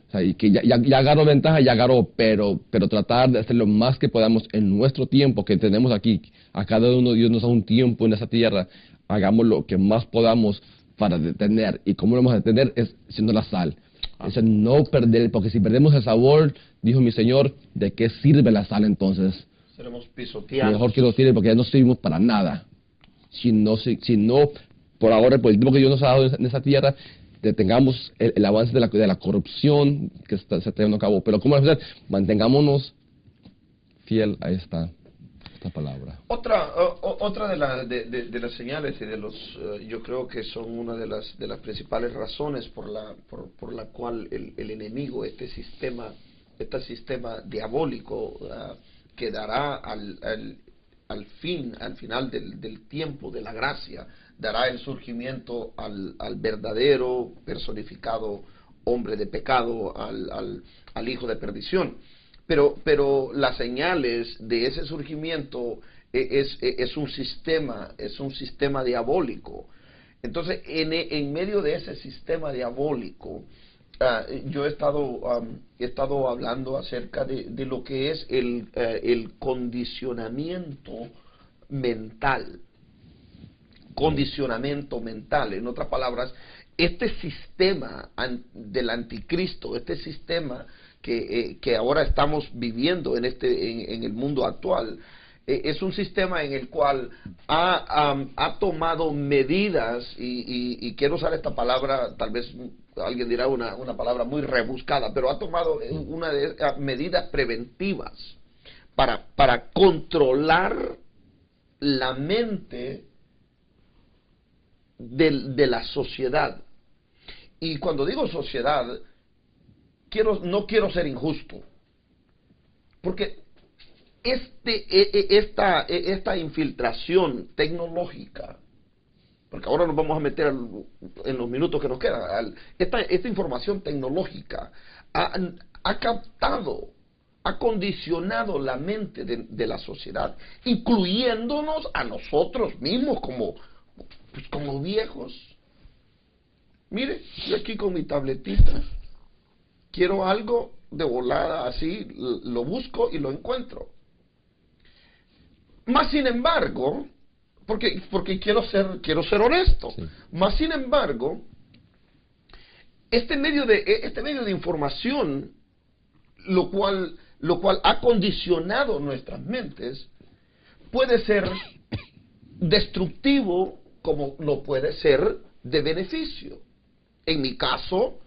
O sea, y que ya agarró ventaja, ya agarró, pero tratar de hacer lo más que podamos en nuestro tiempo que tenemos aquí. A cada uno Dios nos da un tiempo en esta tierra, hagamos lo que más podamos para detener. ¿Y cómo lo vamos a detener? Es siendo la sal. O sea, no perder, porque si perdemos el sabor, dijo mi Señor, ¿de qué sirve la sal entonces? Seremos pisoteados. Mejor que no sirve, porque ya no servimos para nada. Si no, por ahora, por el tiempo que Dios nos ha dado en esa tierra, detengamos el avance de la corrupción que se está llevando a cabo. Pero ¿cómo hacer? Mantengámonos fiel a esta palabra. Otra de las señales y de los yo creo que son una de las principales razones por la cual el enemigo, este sistema diabólico que dará al final del tiempo de la gracia, dará el surgimiento al verdadero personificado hombre de pecado, al hijo de perdición. Pero las señales de ese surgimiento es un sistema diabólico. Entonces, en medio de ese sistema diabólico, yo he estado hablando acerca de lo que es el condicionamiento mental. Condicionamiento mental, en otras palabras, este sistema del anticristo, este sistema que ahora estamos viviendo en el mundo actual, es un sistema en el cual ha tomado medidas, y quiero usar esta palabra, tal vez alguien dirá una palabra muy rebuscada, pero ha tomado medidas preventivas para controlar la mente de la sociedad. Y cuando digo sociedad, no quiero ser injusto, porque esta infiltración tecnológica, porque ahora nos vamos a meter en los minutos que nos quedan, esta información tecnológica ha captado, ha condicionado la mente de la sociedad, incluyéndonos a nosotros mismos como viejos. Mire, yo aquí con mi tabletita, quiero algo de volada así, lo busco y lo encuentro. Más sin embargo, porque quiero ser honesto, sí. Más sin embargo, este medio de información, lo cual ha condicionado nuestras mentes, puede ser destructivo como lo puede ser de beneficio. En mi caso,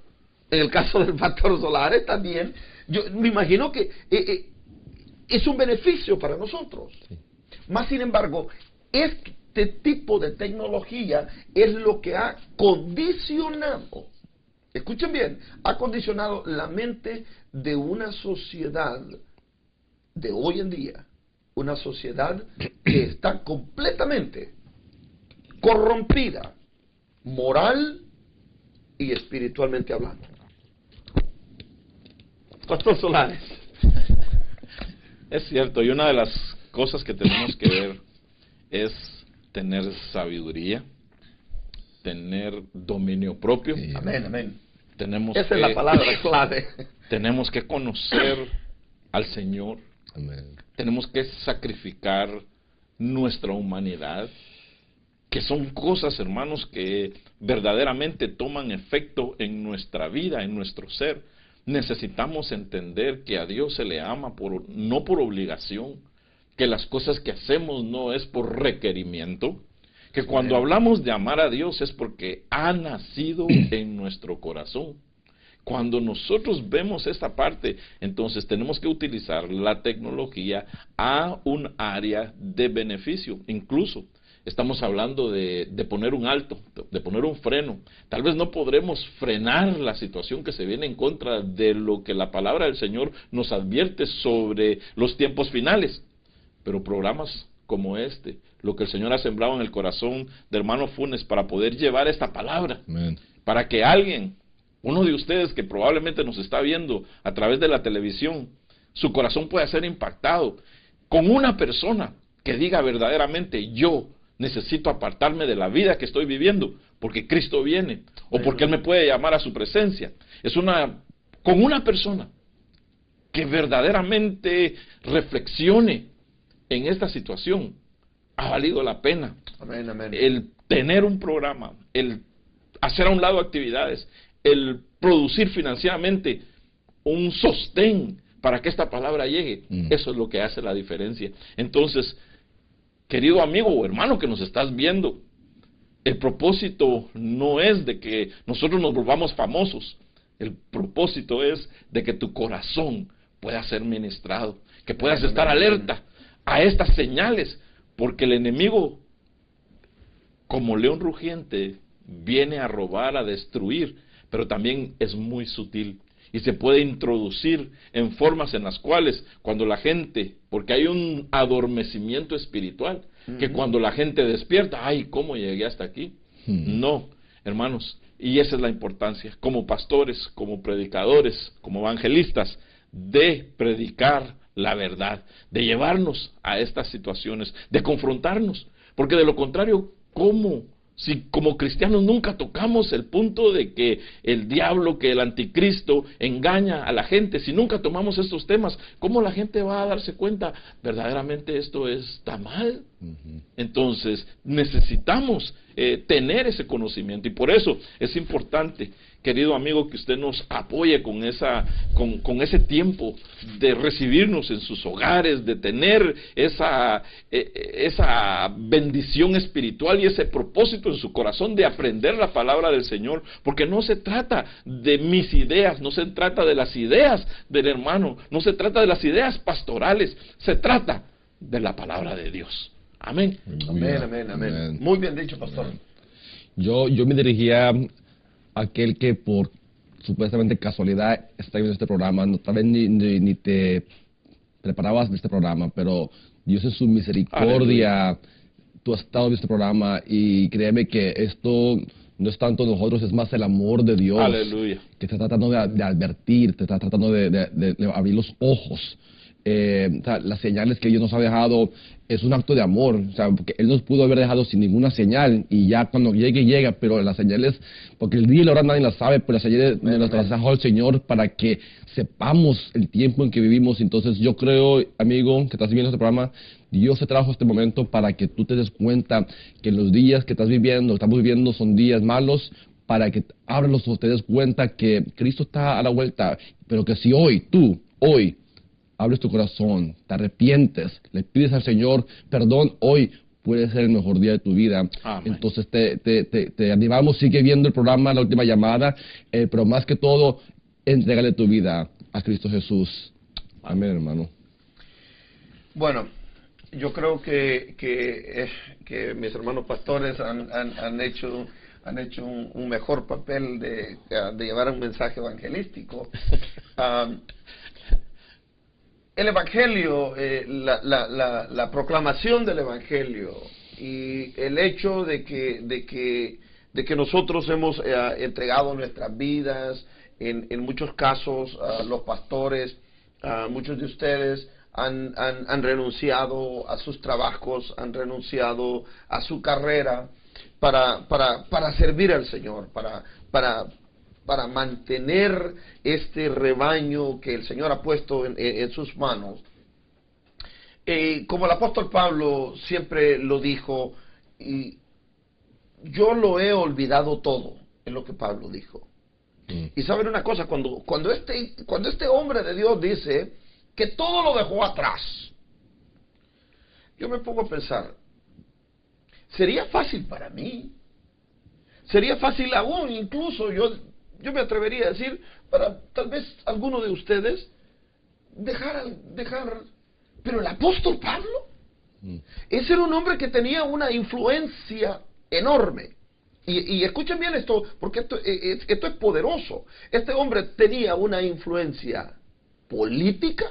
en el caso del pastor Solares también, yo me imagino que es un beneficio para nosotros. Sí. Más sin embargo, este tipo de tecnología es lo que ha condicionado, escuchen bien, ha condicionado la mente de una sociedad de hoy en día, una sociedad que está completamente corrompida, moral y espiritualmente hablando. Pastor Solares. Es cierto, y una de las cosas que tenemos que ver es tener sabiduría, tener dominio propio. Sí. Amén, amén. Esa es la palabra clave. Tenemos que conocer al Señor. Amén. Tenemos que sacrificar nuestra humanidad, que son cosas, hermanos, que verdaderamente toman efecto en nuestra vida, en nuestro ser. Necesitamos entender que a Dios se le ama no por obligación, que las cosas que hacemos no es por requerimiento, que cuando hablamos de amar a Dios es porque ha nacido en nuestro corazón. Cuando nosotros vemos esta parte, entonces tenemos que utilizar la tecnología a un área de beneficio. Incluso estamos hablando de poner un alto, de poner un freno. Tal vez no podremos frenar la situación que se viene en contra de lo que la palabra del Señor nos advierte sobre los tiempos finales. Pero programas como este, lo que el Señor ha sembrado en el corazón de hermano Funes para poder llevar esta palabra, Amén. para que alguien, uno de ustedes que probablemente nos está viendo a través de la televisión, su corazón pueda ser impactado con una persona que diga verdaderamente: yo necesito apartarme de la vida que estoy viviendo porque Cristo viene, o porque Él me puede llamar a su presencia. Con una persona que verdaderamente reflexione en esta situación, ha valido la pena. Amén, amén. El tener un programa, el hacer a un lado actividades, el producir financieramente un sostén para que esta palabra llegue. Eso es lo que hace la diferencia. Entonces, querido amigo o hermano que nos estás viendo, el propósito no es de que nosotros nos volvamos famosos. El propósito es de que tu corazón pueda ser ministrado, que puedas estar alerta a estas señales, porque el enemigo, como león rugiente, viene a robar, a destruir, pero también es muy sutil y se puede introducir en formas en las cuales cuando la gente, porque hay un adormecimiento espiritual, que cuando la gente despierta, ay, ¿cómo llegué hasta aquí? No, hermanos, y esa es la importancia, como pastores, como predicadores, como evangelistas, de predicar la verdad, de llevarnos a estas situaciones, de confrontarnos, porque de lo contrario, ¿cómo? Si como cristianos nunca tocamos el punto de que el diablo, que el anticristo engaña a la gente, si nunca tomamos estos temas, ¿cómo la gente va a darse cuenta verdaderamente esto está mal? Entonces necesitamos tener ese conocimiento, y por eso es importante, querido amigo, que usted nos apoye con ese tiempo de recibirnos en sus hogares, de tener esa bendición espiritual y ese propósito en su corazón de aprender la palabra del Señor, porque no se trata de mis ideas, no se trata de las ideas del hermano, no se trata de las ideas pastorales, se trata de la palabra de Dios. Amén. Amén, amén, amén. Muy bien dicho, pastor. Yo me dirigía a aquel que por supuestamente casualidad está viendo este programa, no, tal vez ni te preparabas de este programa, pero Dios en su misericordia, aleluya, tú has estado en este programa, y créeme que esto no es tanto nosotros, es más el amor de Dios, aleluya, que te está tratando de advertir, te está tratando de abrir los ojos. O sea, las señales que Dios nos ha dejado es un acto de amor, o sea, porque Él nos pudo haber dejado sin ninguna señal, y ya cuando llega, pero las señales, porque el día y la hora nadie las sabe, pero las señales nos las ha dejado el Señor para que sepamos el tiempo en que vivimos. Entonces yo creo, amigo, que estás viendo este programa, Dios te trajo este momento para que tú te des cuenta que en los días que estás viviendo, estamos viviendo, son días malos, para que abras los ojos, te des cuenta que Cristo está a la vuelta, pero que si hoy, abres tu corazón, te arrepientes, le pides al Señor perdón, hoy puede ser el mejor día de tu vida. Amén. Entonces te animamos, sigue viendo el programa La Última Llamada, pero más que todo, entrégale tu vida a Cristo Jesús. Amén, hermano. Bueno, yo creo que mis hermanos pastores han hecho un mejor papel de llevar un mensaje evangelístico. El Evangelio, la proclamación del Evangelio y el hecho de que nosotros hemos entregado nuestras vidas, en muchos casos los pastores, muchos de ustedes han renunciado a sus trabajos, han renunciado a su carrera para servir al Señor, para mantener este rebaño que el Señor ha puesto en sus manos. Como el apóstol Pablo siempre lo dijo, y yo lo he olvidado todo, es lo que Pablo dijo. Y saben una cosa, cuando este hombre de Dios dice que todo lo dejó atrás, yo me pongo a pensar, sería fácil para mí. Sería fácil aún, incluso yo me atrevería a decir, para tal vez alguno de ustedes, dejar. Pero el apóstol Pablo, ese era un hombre que tenía una influencia enorme. Y escuchen bien esto, porque esto es poderoso. Este hombre tenía una influencia política,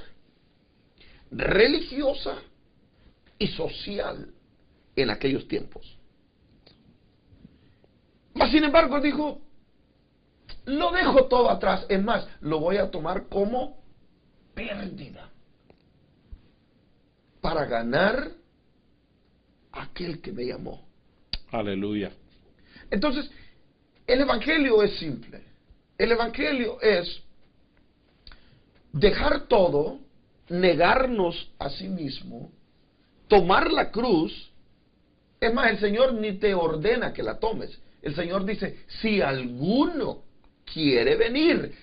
religiosa y social en aquellos tiempos. Mas sin embargo dijo, lo dejo todo atrás, es más, lo voy a tomar como pérdida para ganar a aquel que me llamó. Aleluya. Entonces, el evangelio es simple. El evangelio es dejar todo, negarnos a sí mismo, tomar la cruz. Es más, el Señor ni te ordena que la tomes. El Señor dice, si alguno quiere venir,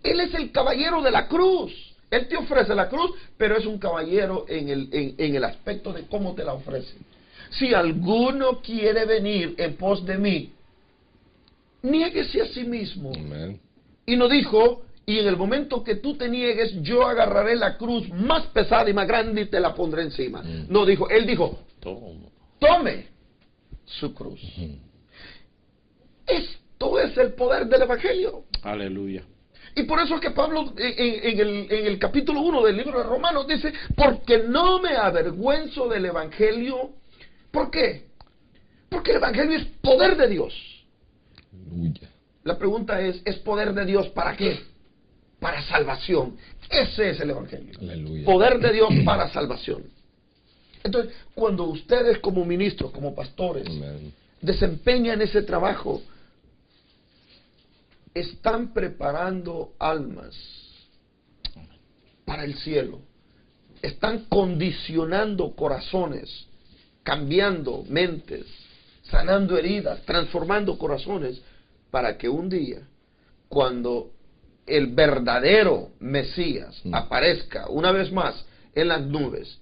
Él es el caballero de la cruz. Él te ofrece la cruz, pero es un caballero en el aspecto de cómo te la ofrece. Si alguno quiere venir en pos de mí, niéguese a sí mismo. Amén. Y no dijo, y en el momento que tú te niegues, yo agarraré la cruz más pesada y más grande y te la pondré encima. No dijo, él dijo, tome su cruz. Esto es el poder del evangelio. Aleluya. Y por eso es que Pablo en el capítulo 1 del libro de Romanos dice, porque no me avergüenzo del evangelio. ¿Por qué? Porque el evangelio es poder de Dios. Aleluya. La pregunta es poder de Dios ¿para qué? Para salvación. Ese es el evangelio. Aleluya. Poder de Dios para salvación. Entonces, cuando ustedes como ministros, como pastores, Amén. desempeñan ese trabajo, están preparando almas para el cielo. Están condicionando corazones, cambiando mentes, sanando heridas, transformando corazones, para que un día, cuando el verdadero Mesías aparezca una vez más en las nubes,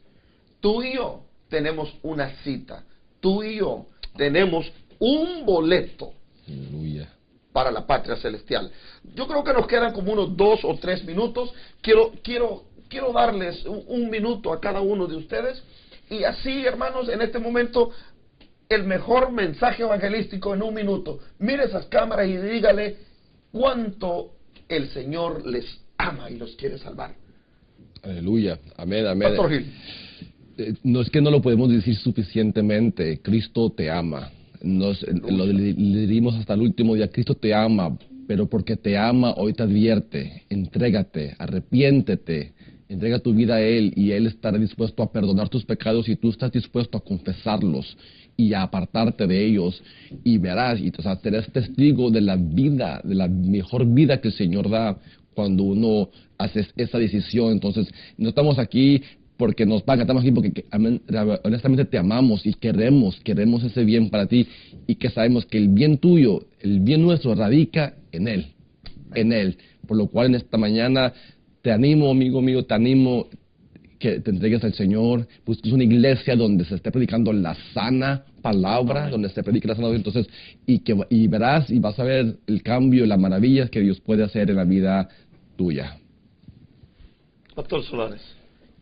tú y yo tenemos una cita, tú y yo tenemos un boleto. Aleluya. Para la patria celestial. Yo creo que nos quedan como unos 2 o 3 minutos. Quiero darles un minuto a cada uno de ustedes. Y así, hermanos, en este momento, el mejor mensaje evangelístico en un minuto. Mire esas cámaras y dígale cuánto el Señor les ama y los quiere salvar. Aleluya. Amén, amén. Pastor Gil. No es que no lo podemos decir suficientemente. Cristo te ama. Lo dimos hasta el último día. Cristo te ama, pero porque te ama, hoy te advierte. Entrégate, arrepiéntete, entrega tu vida a Él y Él estará dispuesto a perdonar tus pecados y tú estás dispuesto a confesarlos y a apartarte de ellos y verás, y serás testigo de la vida, de la mejor vida que el Señor da cuando uno hace esa decisión. Entonces, no estamos aquí porque nos pagan, estamos aquí porque honestamente te amamos y queremos ese bien para ti y que sabemos que el bien tuyo, el bien nuestro radica en Él. Por lo cual en esta mañana te animo, amigo mío, te animo que te entregues al Señor, busques una iglesia donde se esté predicando la sana palabra, donde se predique la sana palabra, entonces, y verás y vas a ver el cambio, las maravillas que Dios puede hacer en la vida tuya. Pastor Solares.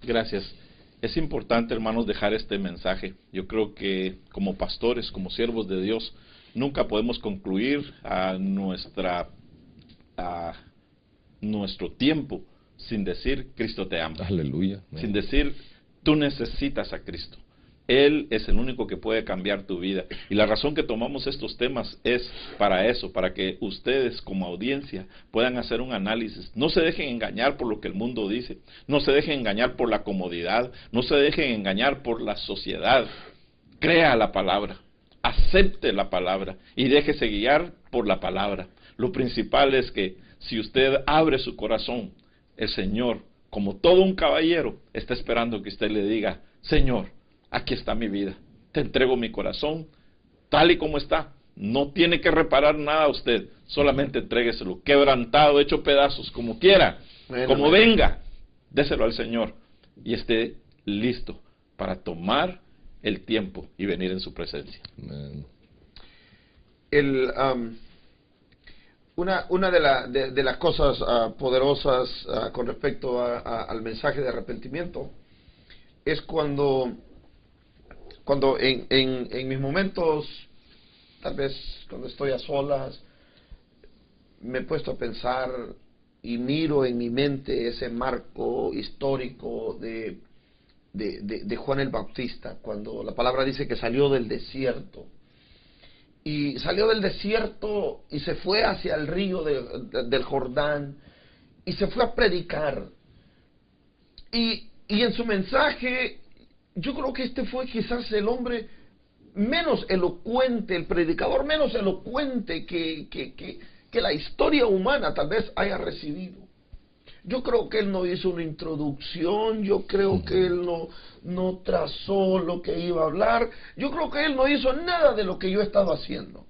Gracias. Es importante, hermanos, dejar este mensaje. Yo creo que como pastores, como siervos de Dios, nunca podemos concluir a nuestro tiempo sin decir Cristo te ama. Aleluya. Sin decir tú necesitas a Cristo. Él es el único que puede cambiar tu vida. Y la razón que tomamos estos temas es para eso, para que ustedes como audiencia puedan hacer un análisis. No se dejen engañar por lo que el mundo dice. No se dejen engañar por la comodidad. No se dejen engañar por la sociedad. Crea la palabra. Acepte la palabra. Y déjese guiar por la palabra. Lo principal es que si usted abre su corazón, el Señor, como todo un caballero, está esperando que usted le diga, Señor, aquí está mi vida, te entrego mi corazón, tal y como está. No tiene que reparar nada a usted, solamente entrégueselo, quebrantado, hecho pedazos, como quiera, como venga, déselo al Señor y esté listo para tomar el tiempo y venir en su presencia. Amén. Una de las cosas poderosas con respecto al mensaje de arrepentimiento es cuando en mis momentos, tal vez cuando estoy a solas, me he puesto a pensar y miro en mi mente ese marco histórico de Juan el Bautista, cuando la palabra dice que salió del desierto. Y salió del desierto y se fue hacia el río del Jordán y se fue a predicar. Y en su mensaje, yo creo que este fue quizás el hombre menos elocuente, el predicador menos elocuente que la historia humana tal vez haya recibido. Yo creo que él no hizo una introducción, yo creo que él no trazó lo que iba a hablar, yo creo que él no hizo nada de lo que yo he estado haciendo.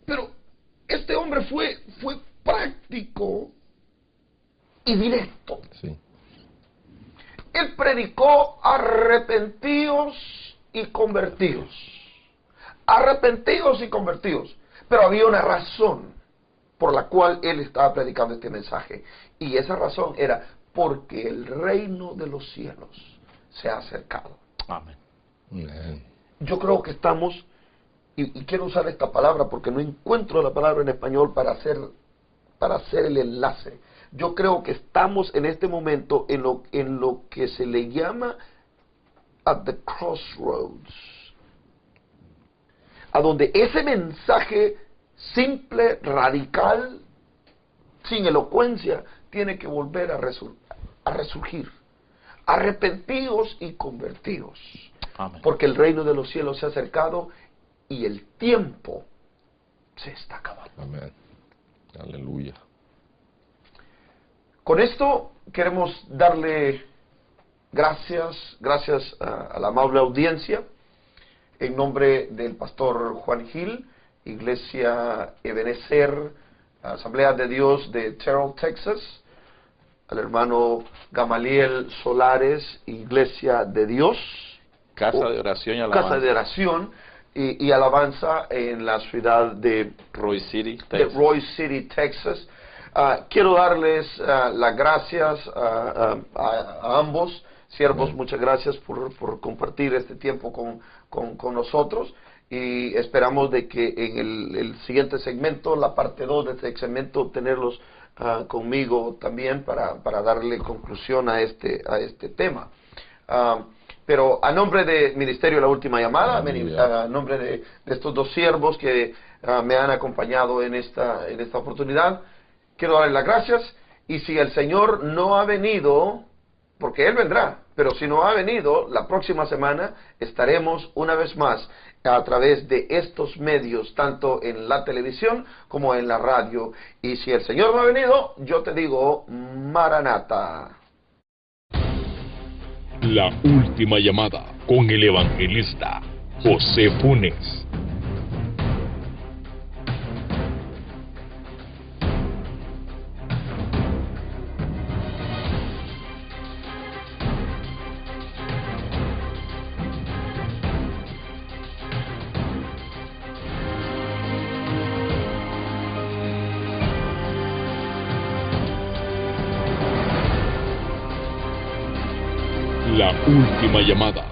Pero este hombre fue práctico y directo. Sí. Él predicó: arrepentidos y convertidos. Arrepentidos y convertidos. Pero había una razón por la cual él estaba predicando este mensaje. Y esa razón era porque el reino de los cielos se ha acercado. Amén. Amén. Yo creo que estamos, y quiero usar esta palabra porque no encuentro la palabra en español para hacer el enlace. Yo creo que estamos en este momento en lo que se le llama at the crossroads, a donde ese mensaje simple, radical, sin elocuencia, tiene que volver a resurgir. Arrepentidos y convertidos. Amén. Porque el reino de los cielos se ha acercado y el tiempo se está acabando. Amén. Aleluya. Con esto queremos darle gracias a la amable audiencia, en nombre del pastor Juan Gil, Iglesia Ebenezer, Asamblea de Dios de Terrell, Texas, al hermano Gamaliel Solares, Iglesia de Dios, Casa de oración y alabanza. Casa de oración y alabanza en la ciudad de Roy City, de Texas. Roy City, Texas. Quiero darles las gracias a ambos siervos. Muchas gracias por compartir este tiempo con nosotros, y esperamos de que en el siguiente segmento, la parte 2 de este segmento, tenerlos conmigo también para darle conclusión a este tema. Pero a nombre de Ministerio La Última Llamada, a nombre de estos dos siervos que me han acompañado en esta oportunidad, quiero darles las gracias. Y si el Señor no ha venido, porque Él vendrá, pero si no ha venido, la próxima semana estaremos una vez más a través de estos medios, tanto en la televisión como en la radio. Y si el Señor no ha venido, yo te digo, Maranata. La Última Llamada con el evangelista José Funes. La Última Llamada